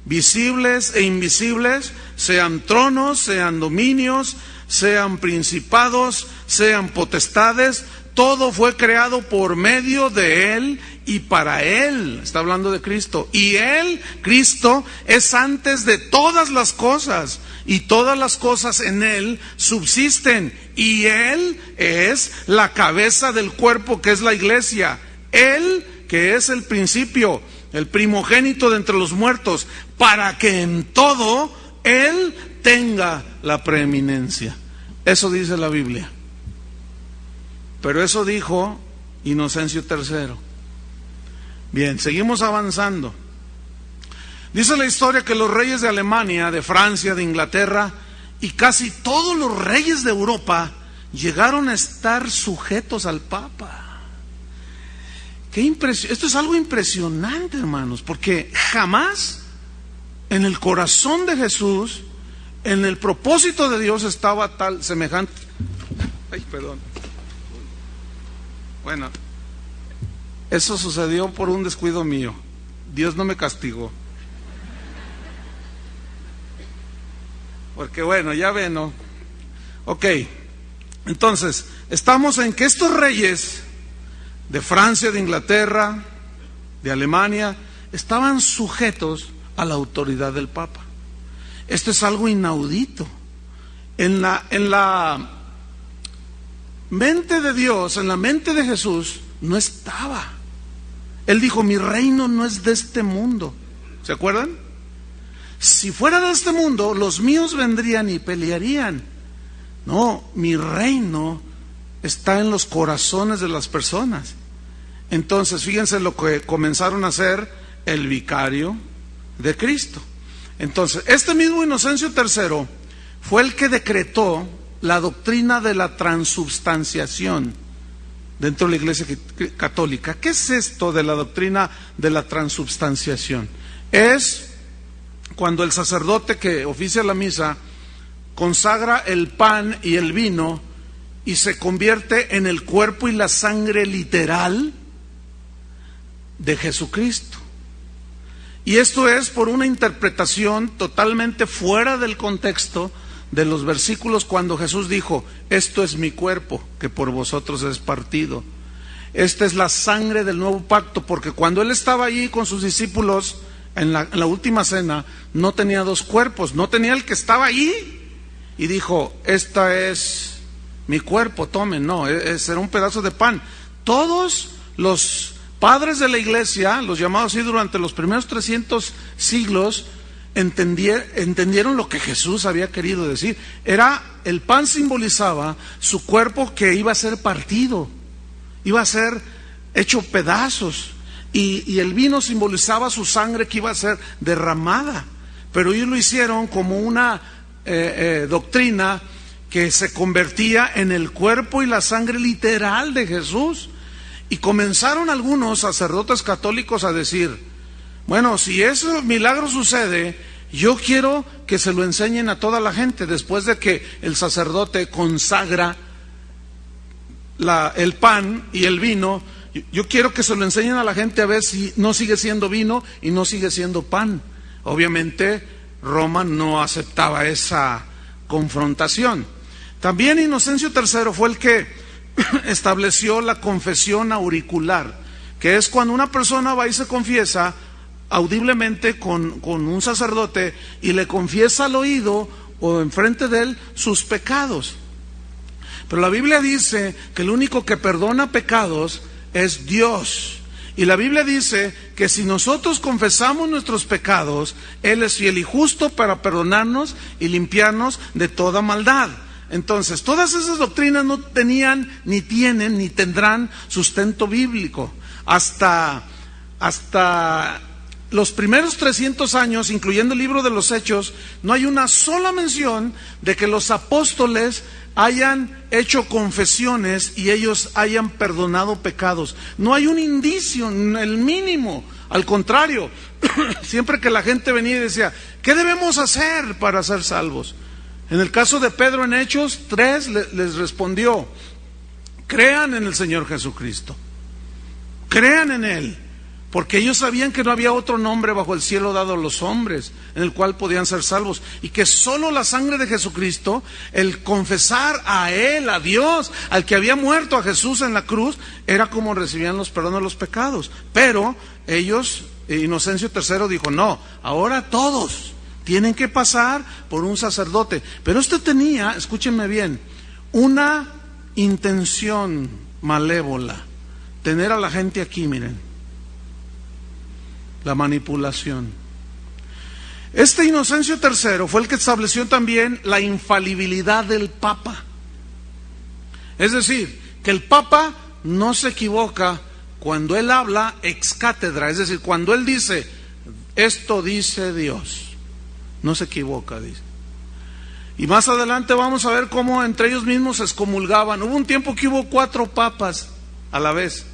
visibles e invisibles, sean tronos, sean dominios, sean principados, sean potestades. Todo fue creado por medio de Él y para Él. Está hablando de Cristo. Y Él, Cristo, es antes de todas las cosas. Y todas las cosas en Él subsisten. Y Él es la cabeza del cuerpo, que es la iglesia. Él, que es el principio, el primogénito de entre los muertos, para que en todo Él tenga la preeminencia. Eso dice la Biblia. Pero eso dijo Inocencio III. Bien, seguimos avanzando. Dice la historia que los reyes de Alemania, de Francia, de Inglaterra y casi todos los reyes de Europa llegaron a estar sujetos al Papa. Esto es algo impresionante, hermanos, porque jamás en el corazón de Jesús, en el propósito de Dios estaba tal semejante. Ay, perdón. Bueno, eso sucedió por un descuido mío. Dios no me castigó. Porque bueno, ya ven, ¿no? Ok, entonces, estamos en que estos reyes de Francia, de Inglaterra, de Alemania, estaban sujetos a la autoridad del Papa. Esto es algo inaudito. En la mente de Dios, en la mente de Jesús, no estaba. Él dijo, mi reino no es de este mundo. ¿Se acuerdan? Si fuera de este mundo, los míos vendrían y pelearían. No, mi reino está en los corazones de las personas. Entonces, fíjense lo que comenzaron a hacer el vicario de Cristo. Entonces, este mismo Inocencio III fue el que decretó la doctrina de la transubstanciación dentro de la Iglesia Católica. ¿Qué es esto de la doctrina de la transubstanciación? Es cuando el sacerdote que oficia la misa consagra el pan y el vino y se convierte en el cuerpo y la sangre literal de Jesucristo. Y esto es por una interpretación totalmente fuera del contexto de los versículos cuando Jesús dijo, esto es mi cuerpo que por vosotros es partido. Esta es la sangre del nuevo pacto, porque cuando Él estaba allí con sus discípulos en la última cena, no tenía dos cuerpos, no tenía el que estaba allí y dijo, esta es mi cuerpo, tomen, no, era un pedazo de pan. Todos los padres de la iglesia, los llamados así durante los primeros 300 siglos, entendieron lo que Jesús había querido decir. El pan simbolizaba su cuerpo que iba a ser partido, iba a ser hecho pedazos, y el vino simbolizaba su sangre que iba a ser derramada. Pero ellos lo hicieron como una doctrina que se convertía en el cuerpo y la sangre literal de Jesús. Y comenzaron algunos sacerdotes católicos a decir, bueno, si ese milagro sucede, yo quiero que se lo enseñen a toda la gente. Después de que el sacerdote consagra el pan y el vino, yo quiero que se lo enseñen a la gente a ver si no sigue siendo vino y no sigue siendo pan. Obviamente Roma no aceptaba esa confrontación. También Inocencio III fue el que estableció la confesión auricular, que es cuando una persona va y se confiesa audiblemente con un sacerdote y le confiesa al oído o enfrente de él sus pecados. Pero la Biblia dice que el único que perdona pecados es Dios. Y la Biblia dice que si nosotros confesamos nuestros pecados, Él es fiel y justo para perdonarnos y limpiarnos de toda maldad. Entonces, todas esas doctrinas no tenían, ni tienen, ni tendrán sustento bíblico. Hasta los primeros 300 años, incluyendo el libro de los Hechos, no hay una sola mención de que los apóstoles hayan hecho confesiones y ellos hayan perdonado pecados. No hay un indicio, el mínimo. Al contrario, siempre que la gente venía y decía, ¿qué debemos hacer para ser salvos? En el caso de Pedro en Hechos 3 les respondió, crean en el Señor Jesucristo, crean en Él, porque ellos sabían que no había otro nombre bajo el cielo dado a los hombres en el cual podían ser salvos, y que solo la sangre de Jesucristo, el confesar a Él, a Dios, al que había muerto, a Jesús en la cruz, era como recibían los perdones de los pecados. Pero ellos, Inocencio III dijo, no, ahora todos tienen que pasar por un sacerdote. Pero esto tenía, escúchenme bien, una intención malévola, tener a la gente aquí, miren, la manipulación. Este Inocencio III fue el que estableció también la infalibilidad del Papa. Es decir, que el Papa no se equivoca cuando él habla ex cátedra, es decir, cuando él dice, esto dice Dios, no se equivoca, dice. Y más adelante vamos a ver cómo entre ellos mismos se excomulgaban. Hubo un tiempo que hubo 4 papas a la vez.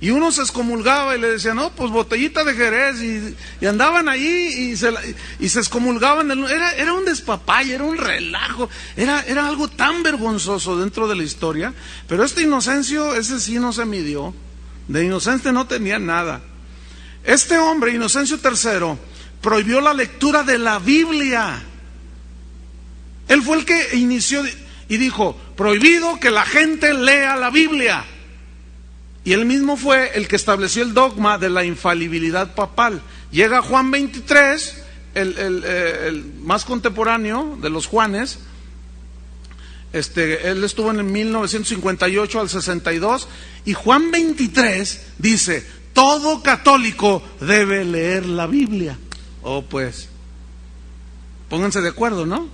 Y uno se excomulgaba y le decía, no, pues botellita de Jerez, y andaban ahí y se excomulgaban. Era un despapalle, era un relajo, era algo tan vergonzoso dentro de la historia. Pero este Inocencio, ese sí no se midió, de inocente no tenía nada. Este hombre, Inocencio III, prohibió la lectura de la Biblia. Él fue el que inició y dijo, prohibido que la gente lea la Biblia. Y él mismo fue el que estableció el dogma de la infalibilidad papal. Llega Juan 23, el más contemporáneo de los Juanes. Él estuvo en el 1958 al 62. Y Juan 23 dice, todo católico debe leer la Biblia. Oh, pues, pónganse de acuerdo, ¿no?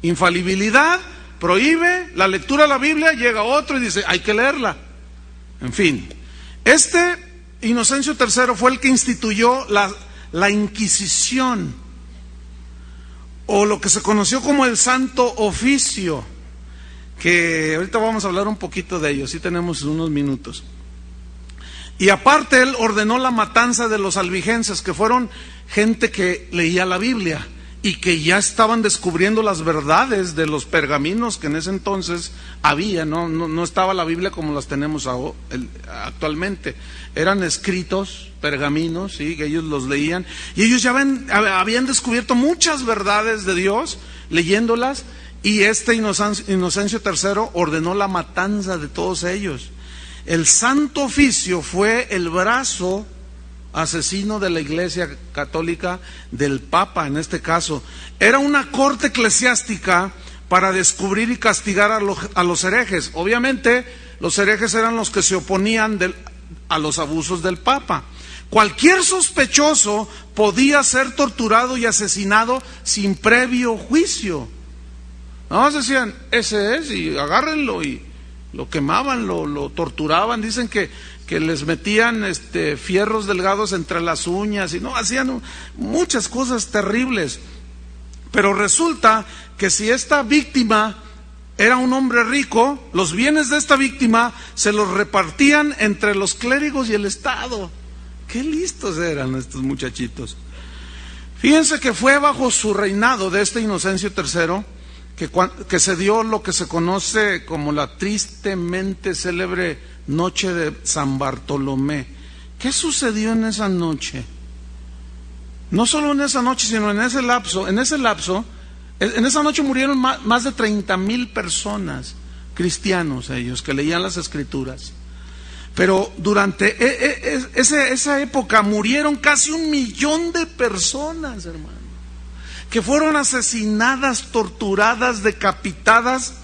Infalibilidad prohíbe la lectura de la Biblia, llega otro y dice, hay que leerla. En fin, este Inocencio III fue el que instituyó la Inquisición, o lo que se conoció como el Santo Oficio, que ahorita vamos a hablar un poquito de ello, sí tenemos unos minutos. Y aparte él ordenó la matanza de los albigenses, que fueron gente que leía la Biblia y que ya estaban descubriendo las verdades de los pergaminos que en ese entonces había, no estaba la Biblia como las tenemos actualmente. Eran escritos, pergaminos, ¿sí? Que ellos los leían, y ellos ya habían descubierto muchas verdades de Dios leyéndolas, y este Inocencio III ordenó la matanza de todos ellos. El Santo Oficio fue el brazo asesino de la Iglesia Católica, del Papa en este caso. Era una corte eclesiástica para descubrir y castigar a los herejes. Obviamente los herejes eran los que se oponían a los abusos del Papa. Cualquier sospechoso podía ser torturado y asesinado sin previo juicio. Nada más decían, ese es, y agárrenlo, y lo quemaban, lo torturaban. Dicen que les metían fierros delgados entre las uñas, y hacían muchas cosas terribles. Pero resulta que si esta víctima era un hombre rico, los bienes de esta víctima se los repartían entre los clérigos y el Estado. Qué listos eran estos muchachitos. Fíjense que fue bajo su reinado de este Inocencio III que se dio lo que se conoce como la tristemente célebre noche de San Bartolomé. ¿Qué sucedió en esa noche? No solo en esa noche, sino en ese lapso. En esa noche murieron más de 30,000 personas, cristianos ellos, que leían las Escrituras. Pero durante esa época murieron casi 1,000,000 de personas, hermano, que fueron asesinadas, torturadas, decapitadas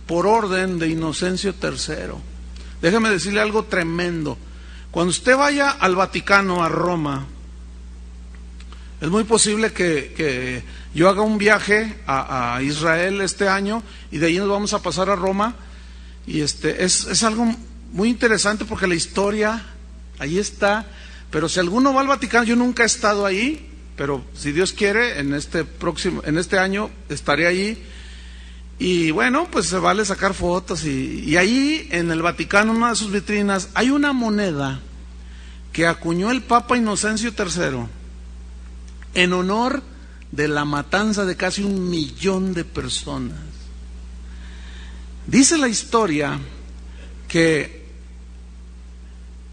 por orden de Inocencio III. Déjeme decirle algo tremendo. Cuando usted vaya al Vaticano, a Roma, es muy posible que yo haga un viaje a Israel este año, y de ahí nos vamos a pasar a Roma, y es algo muy interesante porque la historia ahí está. Pero si alguno va al Vaticano, yo nunca he estado ahí, pero si Dios quiere, en este año estaré allí. Y bueno, pues se vale sacar fotos, y ahí en el Vaticano, en una de sus vitrinas, hay una moneda que acuñó el Papa Inocencio III en honor de la matanza de casi 1,000,000 de personas. Dice la historia que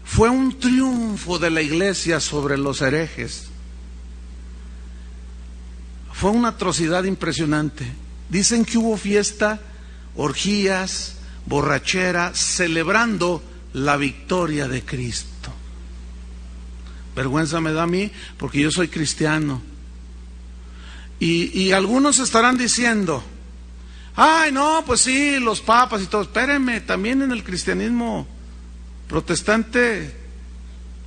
fue un triunfo de la Iglesia sobre los herejes. Fue una atrocidad impresionante. Dicen que hubo fiesta, orgías, borrachera, celebrando la victoria de Cristo. Vergüenza me da a mí porque yo soy cristiano. Y algunos estarán diciendo, ay, no, pues sí, los papas y todo. Espérenme, también en el cristianismo protestante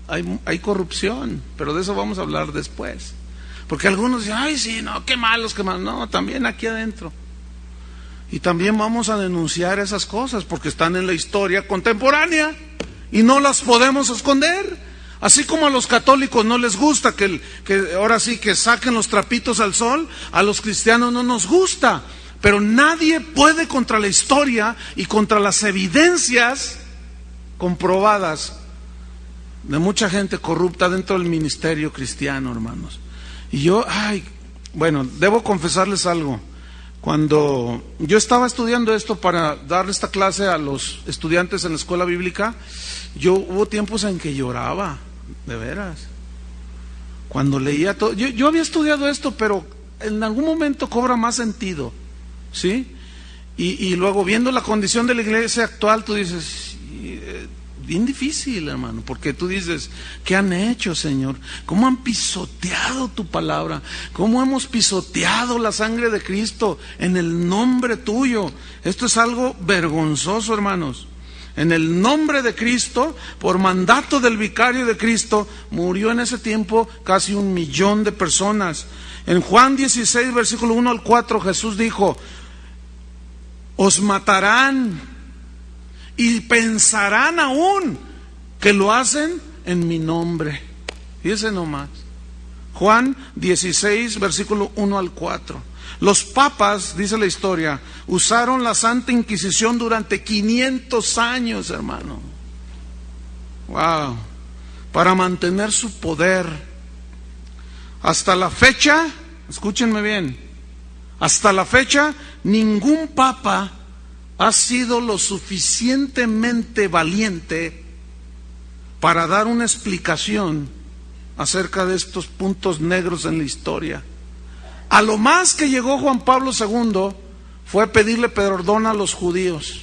hay corrupción, pero de eso vamos a hablar después. Porque algunos dicen, ay, sí, no, qué malos. No, también aquí adentro. Y también vamos a denunciar esas cosas porque están en la historia contemporánea y no las podemos esconder. Así como a los católicos no les gusta que ahora sí que saquen los trapitos al sol, a los cristianos no nos gusta. Pero nadie puede contra la historia y contra las evidencias comprobadas de mucha gente corrupta dentro del ministerio cristiano, hermanos. Y yo, debo confesarles algo. Cuando yo estaba estudiando esto para dar esta clase a los estudiantes en la escuela bíblica, hubo tiempos en que lloraba, de veras. Cuando leía todo, yo había estudiado esto, pero en algún momento cobra más sentido, ¿sí? Y luego viendo la condición de la iglesia actual, tú dices, bien difícil, hermano, porque tú dices, ¿qué han hecho, Señor? ¿Cómo han pisoteado tu palabra? ¿Cómo hemos pisoteado la sangre de Cristo en el nombre tuyo? Esto es algo vergonzoso, hermanos. En el nombre de Cristo, por mandato del vicario de Cristo, murió en ese tiempo casi 1 millón de personas. En Juan 16, versículo 1 al 4, Jesús dijo, os matarán y pensarán aún que lo hacen en mi nombre. Fíjense nomás. Juan 16, versículo 1 al 4. Los papas, dice la historia, usaron la Santa Inquisición durante 500 años, hermano. Wow. Para mantener su poder. Hasta la fecha, escúchenme bien, hasta la fecha, ningún papa ha sido lo suficientemente valiente para dar una explicación acerca de estos puntos negros en la historia. A lo más que llegó Juan Pablo II fue pedirle perdón a los judíos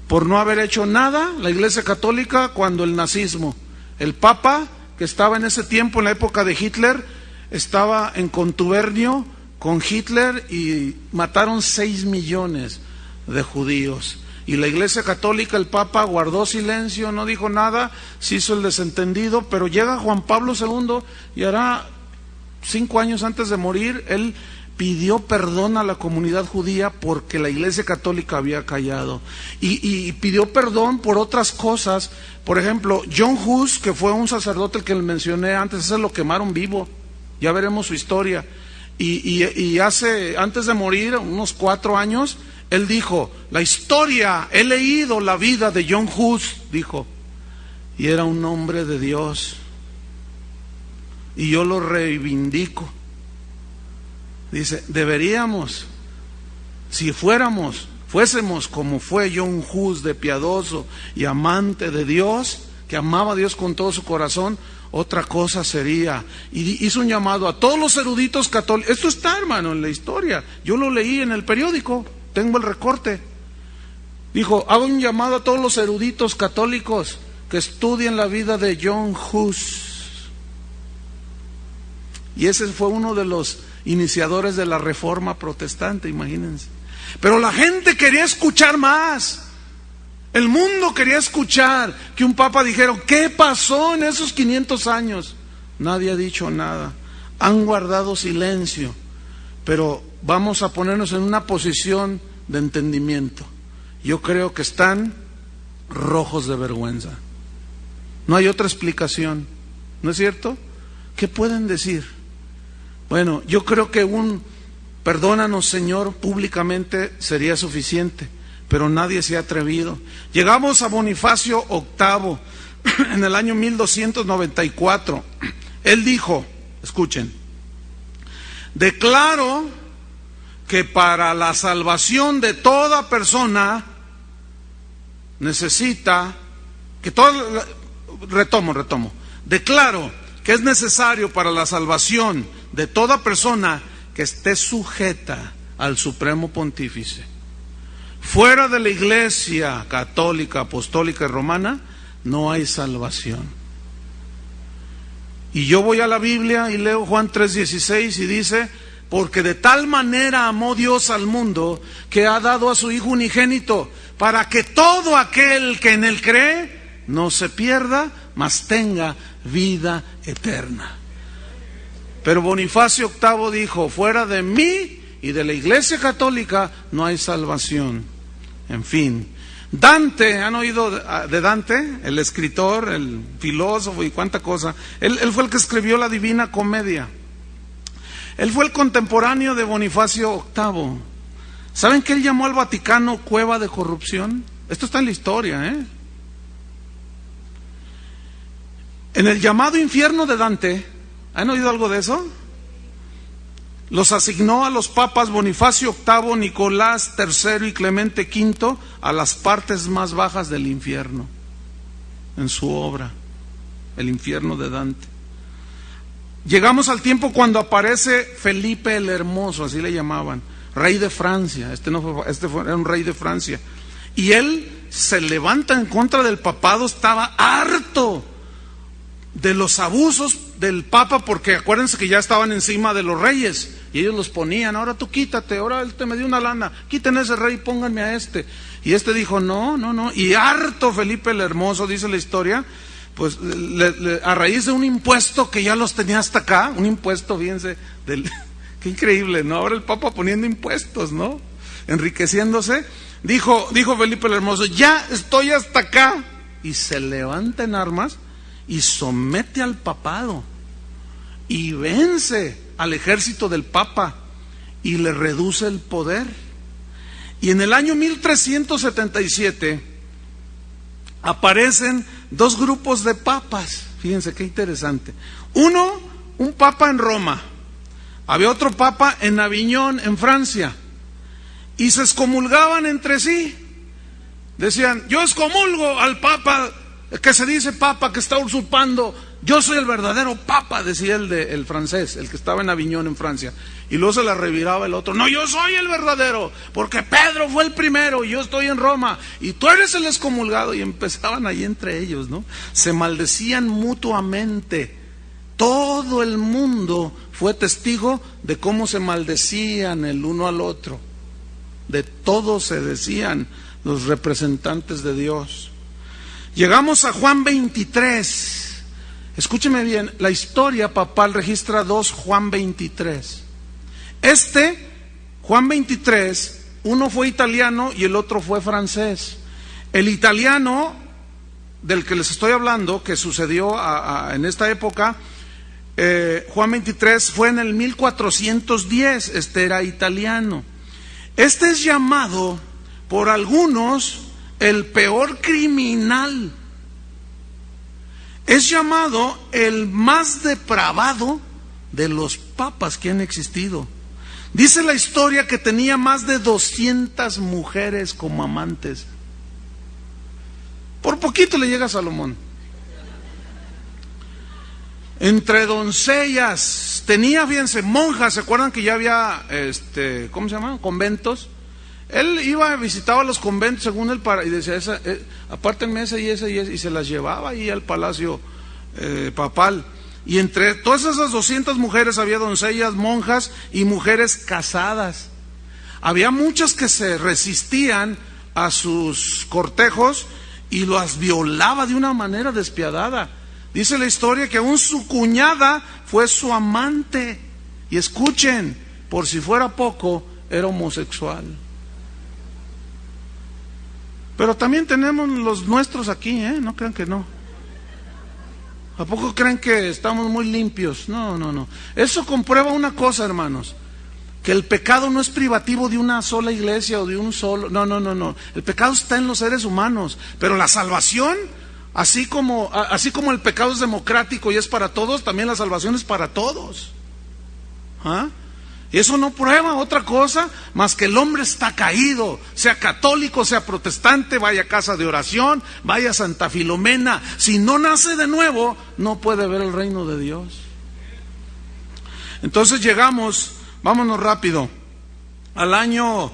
por no haber hecho nada la Iglesia Católica cuando el nazismo, el Papa que estaba en ese tiempo, en la época de Hitler, estaba en contubernio con Hitler y mataron 6 millones de judíos. Y la Iglesia Católica, el Papa guardó silencio, no dijo nada, se hizo el desentendido, pero llega Juan Pablo II y hará 5 años antes de morir, él pidió perdón a la comunidad judía porque la Iglesia Católica había callado. Y pidió perdón por otras cosas. Por ejemplo, John Hus, que fue un sacerdote el que le mencioné antes, ese lo quemaron vivo. Ya veremos su historia. Y antes de morir, unos 4 años, él dijo, la historia, he leído la vida de John Hus, dijo, y era un hombre de Dios. Y yo lo reivindico. Dice, deberíamos, si fuésemos como fue John Hus, de piadoso y amante de Dios, que amaba a Dios con todo su corazón, otra cosa sería. Y hizo un llamado a todos los eruditos católicos. Esto está, hermano, en la historia. Yo lo leí en el periódico, tengo el recorte. Dijo, hago un llamado a todos los eruditos católicos que estudien la vida de John Hus. Y ese fue uno de los iniciadores de la Reforma Protestante, imagínense. Pero la gente quería escuchar más. El mundo quería escuchar que un papa dijera, ¿qué pasó en esos 500 años? Nadie ha dicho nada. Han guardado silencio. Pero vamos a ponernos en una posición de entendimiento. Yo creo que están rojos de vergüenza. No hay otra explicación. ¿No es cierto? ¿Qué pueden decir? Bueno, yo creo que perdónanos, Señor, públicamente sería suficiente, pero nadie se ha atrevido. Llegamos a Bonifacio VIII en el año 1294. Él dijo, escuchen, declaro que para la salvación de toda persona necesita, retomo, declaro que es necesario para la salvación de toda persona que esté sujeta al Supremo Pontífice. Fuera de la Iglesia católica, apostólica y romana, no hay salvación. Y yo voy a la Biblia y leo Juan 3:16 y dice, porque de tal manera amó Dios al mundo que ha dado a su Hijo unigénito, para que todo aquel que en él cree no se pierda, mas tenga vida eterna. Pero Bonifacio VIII dijo, fuera de mí y de la Iglesia Católica no hay salvación. En fin, Dante, ¿han oído de Dante? El escritor, el filósofo y cuánta cosa. Él fue el que escribió la Divina Comedia. Él fue el contemporáneo de Bonifacio VIII. ¿Saben que él llamó al Vaticano cueva de corrupción? Esto está en la historia, ¿eh? En el llamado infierno de Dante, ¿han oído algo de eso? Los asignó a los papas Bonifacio VIII, Nicolás III y Clemente V a las partes más bajas del infierno, en su obra, El infierno de Dante. Llegamos al tiempo cuando aparece Felipe el Hermoso, así le llamaban, rey de Francia. Era un rey de Francia. Y él se levanta en contra del papado, estaba harto de los abusos del papa, porque acuérdense que ya estaban encima de los reyes y ellos los ponían, ahora tú quítate, ahora él te me dio una lana, quiten ese rey, pónganme a este. Y este dijo no, y harto Felipe el Hermoso, dice la historia, pues a raíz de un impuesto que ya los tenía hasta acá, un impuesto, fíjense, qué increíble, ¿no? Ahora el papa poniendo impuestos, ¿no? Enriqueciéndose, dijo Felipe el Hermoso, ya estoy hasta acá, y se levanta en armas y somete al papado y vence al ejército del papa y le reduce el poder. Y en el año 1377 aparecen dos grupos de papas. Fíjense qué interesante. Uno, un papa en Roma, había otro papa en Aviñón, en Francia, y se excomulgaban entre sí. Decían, yo excomulgo al papa que se dice papa, que está usurpando, yo soy el verdadero papa, decía el francés, el que estaba en Aviñón, en Francia. Y luego se la reviraba el otro, no, yo soy el verdadero, porque Pedro fue el primero y yo estoy en Roma y tú eres el excomulgado. Y empezaban ahí entre ellos, ¿no? Se maldecían mutuamente. Todo el mundo fue testigo de cómo se maldecían el uno al otro. De todo se decían los representantes de Dios. Llegamos a Juan 23. Escúcheme bien, la historia papal registra dos Juan 23. Juan 23, uno fue italiano y el otro fue francés. El italiano, del que les estoy hablando, que sucedió en esta época, Juan 23 fue en el 1410, era italiano. Es llamado por algunos el peor criminal. Es llamado el más depravado de los papas que han existido. Dice la historia que tenía más de 200 mujeres como amantes. Por poquito le llega a Salomón. Entre doncellas, tenía, fíjense, monjas. ¿Se acuerdan que ya había, ¿cómo se llaman? Conventos. Él iba, visitaba los conventos según él, y decía, apártenme esa y esa, y se las llevaba ahí al palacio papal. Y entre todas esas 200 mujeres había doncellas, monjas y mujeres casadas. Había muchas que se resistían a sus cortejos y las violaba de una manera despiadada. Dice la historia que aún su cuñada fue su amante. Y escuchen, por si fuera poco, era homosexual. Pero también tenemos los nuestros aquí, no crean que no. ¿A poco creen que estamos muy limpios? No. Eso comprueba una cosa, hermanos, que el pecado no es privativo de una sola iglesia o de un solo. No. El pecado está en los seres humanos, pero la salvación, así como el pecado es democrático y es para todos, también la salvación es para todos. Y eso no prueba otra cosa más que el hombre está caído, sea católico, sea protestante, vaya a casa de oración, vaya a Santa Filomena. Si no nace de nuevo, no puede ver el reino de Dios. Entonces llegamos, vámonos rápido, al año,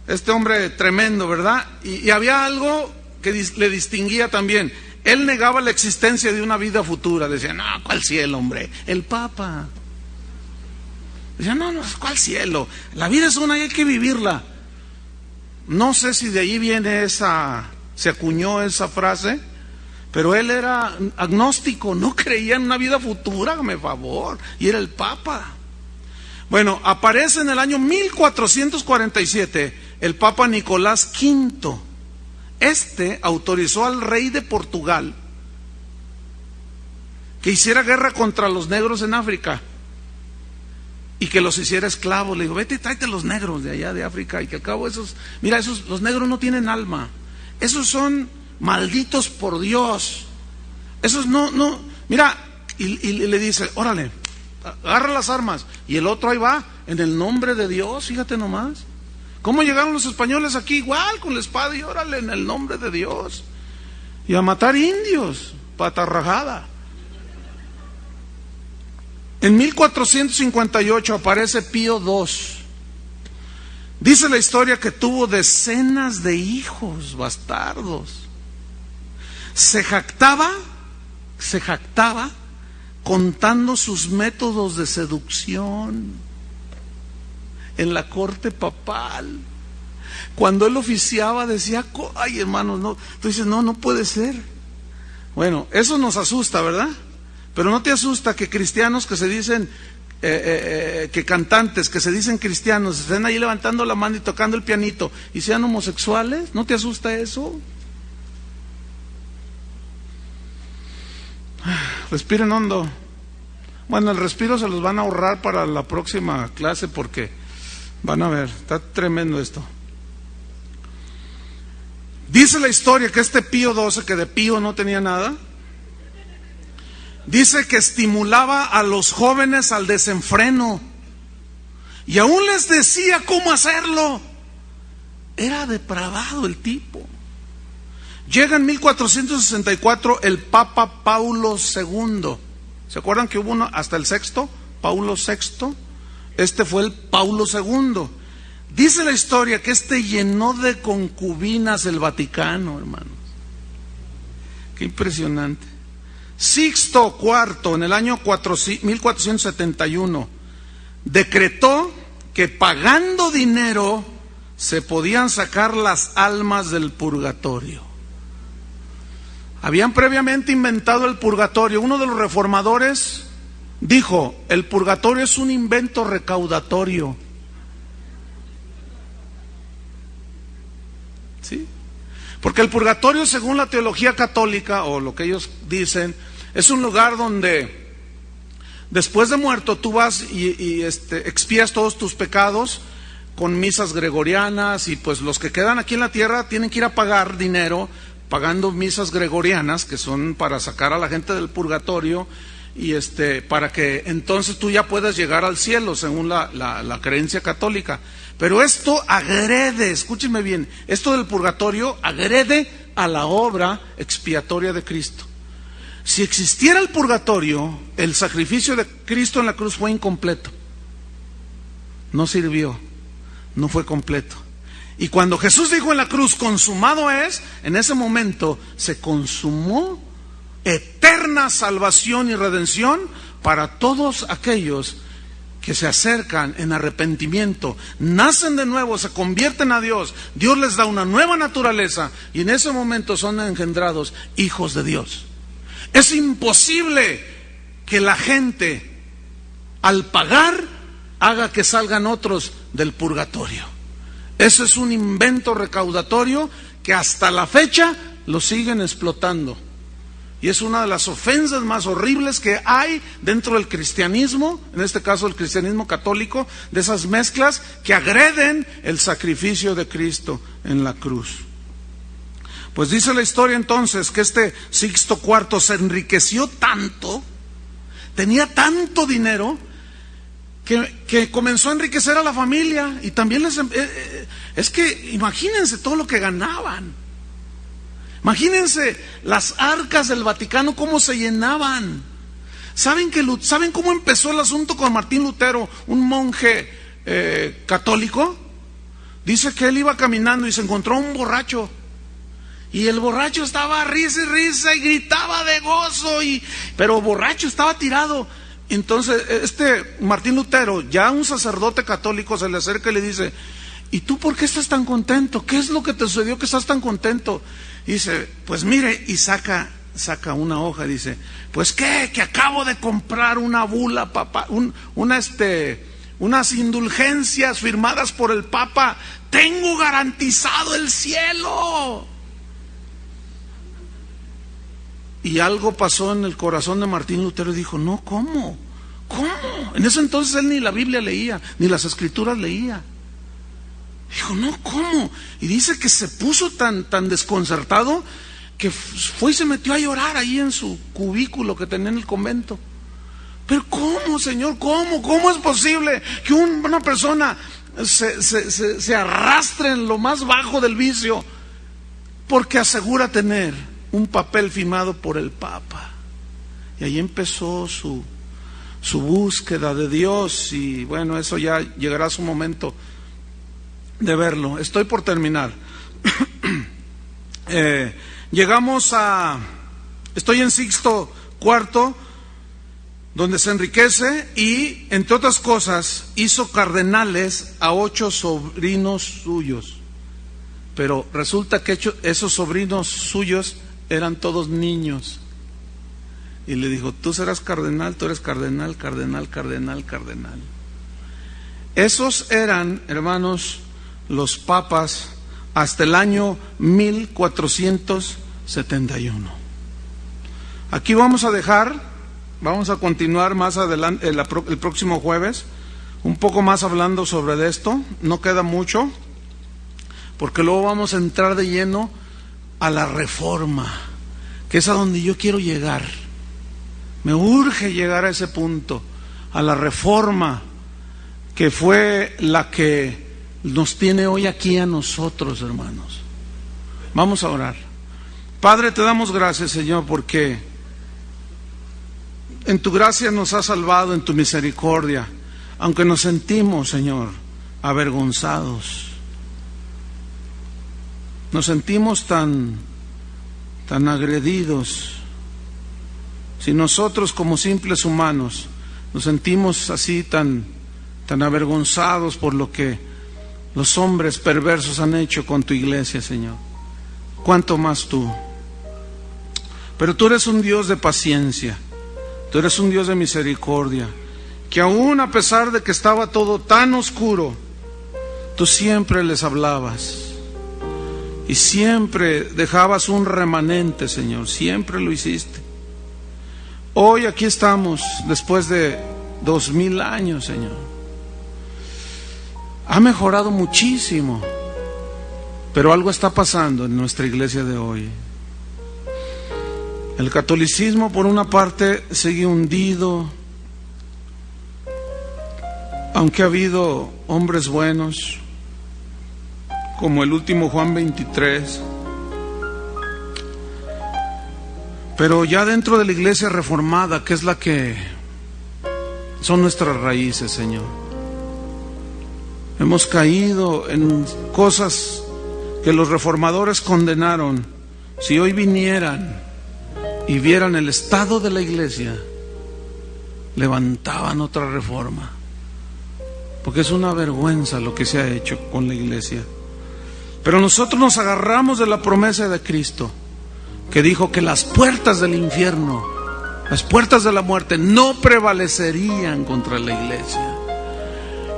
este hombre tremendo, ¿verdad? Y había algo que le distinguía también. Él negaba la existencia de una vida futura. Decía, no, ¿cuál cielo, hombre? El Papa. Decía, no, ¿cuál cielo? La vida es una y hay que vivirla. No sé si de ahí viene se acuñó esa frase, pero él era agnóstico, no creía en una vida futura, hágame favor, y era el Papa. Bueno, aparece en el año 1447 el Papa Nicolás V. Este autorizó al rey de Portugal que hiciera guerra contra los negros en África y que los hiciera esclavos. Le digo, vete y tráete los negros de allá de África, y que al cabo esos, mira, los negros no tienen alma, esos son malditos por Dios, esos no, mira, y le dice, órale, agarra las armas, y el otro ahí va, en el nombre de Dios, fíjate nomás, ¿cómo llegaron los españoles aquí? Igual, con la espada, y órale, en el nombre de Dios, y a matar indios, patarrajada. En 1458 aparece Pío II. Dice la historia que tuvo decenas de hijos bastardos. Se jactaba contando sus métodos de seducción en la corte papal. Cuando él oficiaba decía, ay hermanos, no. Tú dices, no puede ser. Bueno, eso nos asusta, ¿verdad? Pero no te asusta que cristianos que se dicen, que cantantes que se dicen cristianos estén ahí levantando la mano y tocando el pianito y sean homosexuales. ¿No te asusta eso? Respiren hondo. Bueno, el respiro se los van a ahorrar para la próxima clase porque van a ver, está tremendo esto. Dice la historia que este Pío XII, que de Pío no tenía nada, dice que estimulaba a los jóvenes al desenfreno y aún les decía cómo hacerlo. Era depravado el tipo. Llega en 1464 el Papa Paulo II. ¿Se acuerdan que hubo uno hasta el sexto? Paulo VI. Este fue el Paulo II. Dice la historia que este llenó de concubinas el Vaticano, hermanos. Qué impresionante. Sixto IV, en el año 1471, decretó que pagando dinero se podían sacar las almas del purgatorio. Habían previamente inventado el purgatorio. Uno de los reformadores dijo, el purgatorio es un invento recaudatorio. ¿Sí? Porque el purgatorio, según la teología católica, o lo que ellos dicen, es un lugar donde después de muerto tú vas y expías todos tus pecados con misas gregorianas, y pues los que quedan aquí en la tierra tienen que ir a pagar dinero pagando misas gregorianas, que son para sacar a la gente del purgatorio, y para que entonces tú ya puedas llegar al cielo, según la creencia católica. Pero esto agrede, escúchenme bien, esto del purgatorio agrede a la obra expiatoria de Cristo. Si existiera el purgatorio, el sacrificio de Cristo en la cruz fue incompleto. No sirvió, no fue completo. Y cuando Jesús dijo en la cruz, consumado es, en ese momento se consumó eterna salvación y redención para todos aquellos que se acercan en arrepentimiento, nacen de nuevo, se convierten a Dios, Dios les da una nueva naturaleza y en ese momento son engendrados hijos de Dios. Es imposible que la gente al pagar haga que salgan otros del purgatorio. Ese es un invento recaudatorio que hasta la fecha lo siguen explotando. Y es una de las ofensas más horribles que hay dentro del cristianismo, en este caso el cristianismo católico, de esas mezclas que agreden el sacrificio de Cristo en la cruz. Pues dice la historia entonces que este Sixto IV se enriqueció tanto, tenía tanto dinero, que comenzó a enriquecer a la familia y también es que imagínense todo lo que ganaban. Imagínense las arcas del Vaticano cómo se llenaban. ¿Saben cómo empezó el asunto con Martín Lutero, un monje católico? Dice que él iba caminando y se encontró un borracho. Y el borracho estaba risa y risa y gritaba de gozo, pero borracho, estaba tirado. Entonces Martín Lutero, ya un sacerdote católico, se le acerca y le dice: ¿y tú por qué estás tan contento? ¿Qué es lo que te sucedió que estás tan contento? Y dice: pues mire, y saca una hoja y dice: pues qué, que acabo de comprar una bula, papá, unas indulgencias firmadas por el Papa. Tengo garantizado el cielo. Y algo pasó en el corazón de Martín Lutero y dijo, no, ¿cómo? En ese entonces él ni la Biblia leía, ni las Escrituras leía. Dijo, no, ¿cómo? Y dice que se puso tan desconcertado que fue y se metió a llorar ahí en su cubículo que tenía en el convento. Pero ¿cómo, Señor? ¿Cómo es posible que una persona se arrastre en lo más bajo del vicio porque asegura tener un papel firmado por el Papa? Y ahí empezó su búsqueda de Dios, y bueno, eso ya llegará a su momento de verlo. Estoy por terminar. Estoy en Sixto IV, donde se enriquece y, entre otras cosas, hizo cardenales a 8 sobrinos suyos. Pero resulta que esos sobrinos suyos eran todos niños. Y le dijo, tú serás cardenal, tú eres cardenal. Esos eran, hermanos, los papas hasta el año 1471. Aquí vamos a continuar más adelante, el próximo jueves, un poco más hablando sobre esto. No queda mucho, porque luego vamos a entrar de lleno a la reforma, que es a donde yo quiero llegar. Me urge llegar a ese punto, a la reforma, que fue la que nos tiene hoy aquí a nosotros, hermanos. Vamos a orar. Padre, te damos gracias, Señor, porque en tu gracia nos has salvado, en tu misericordia, aunque nos sentimos, Señor, avergonzados. Nos sentimos tan agredidos. Si nosotros como simples humanos nos sentimos así tan avergonzados por lo que los hombres perversos han hecho con tu iglesia, Señor, ¿cuánto más tú? Pero tú eres un Dios de paciencia, tú eres un Dios de misericordia, que aún a pesar de que estaba todo tan oscuro, tú siempre les hablabas. Y siempre dejabas un remanente, Señor, siempre lo hiciste. Hoy aquí estamos, después de 2000 años, Señor. Ha mejorado muchísimo, pero algo está pasando en nuestra iglesia de hoy. El catolicismo, por una parte, sigue hundido, aunque ha habido hombres buenos, como el último Juan 23, pero ya dentro de la iglesia reformada, que es la que son nuestras raíces, Señor, hemos caído en cosas que los reformadores condenaron. Si hoy vinieran y vieran el estado de la iglesia, levantaban otra reforma, porque es una vergüenza lo que se ha hecho con la iglesia. Pero nosotros nos agarramos de la promesa de Cristo, que dijo que las puertas del infierno, las puertas de la muerte, no prevalecerían contra la iglesia.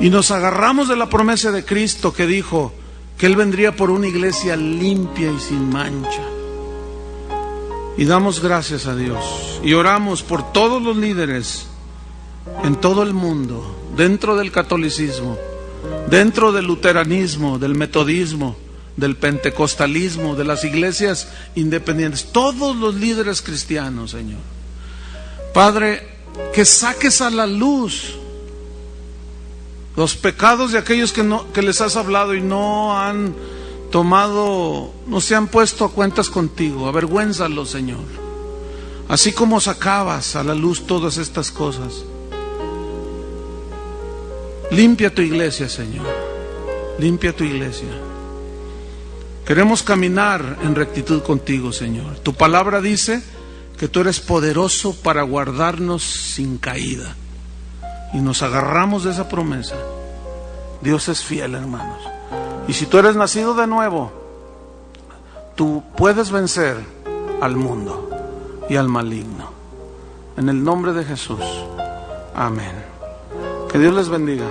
Y nos agarramos de la promesa de Cristo, que dijo que Él vendría por una iglesia limpia y sin mancha. Y damos gracias a Dios y oramos por todos los líderes en todo el mundo, dentro del catolicismo, dentro del luteranismo, del metodismo, del pentecostalismo, de las iglesias independientes, todos los líderes cristianos, Señor. Padre, que saques a la luz los pecados de aquellos que les has hablado y no han tomado, no se han puesto a cuentas contigo. Avergüénzalos, Señor. Así como sacabas a la luz todas estas cosas. Limpia tu iglesia, Señor. Limpia tu iglesia. Queremos caminar en rectitud contigo, Señor. Tu palabra dice que tú eres poderoso para guardarnos sin caída. Y nos agarramos de esa promesa. Dios es fiel, hermanos. Y si tú eres nacido de nuevo, tú puedes vencer al mundo y al maligno. En el nombre de Jesús. Amén. Que Dios les bendiga.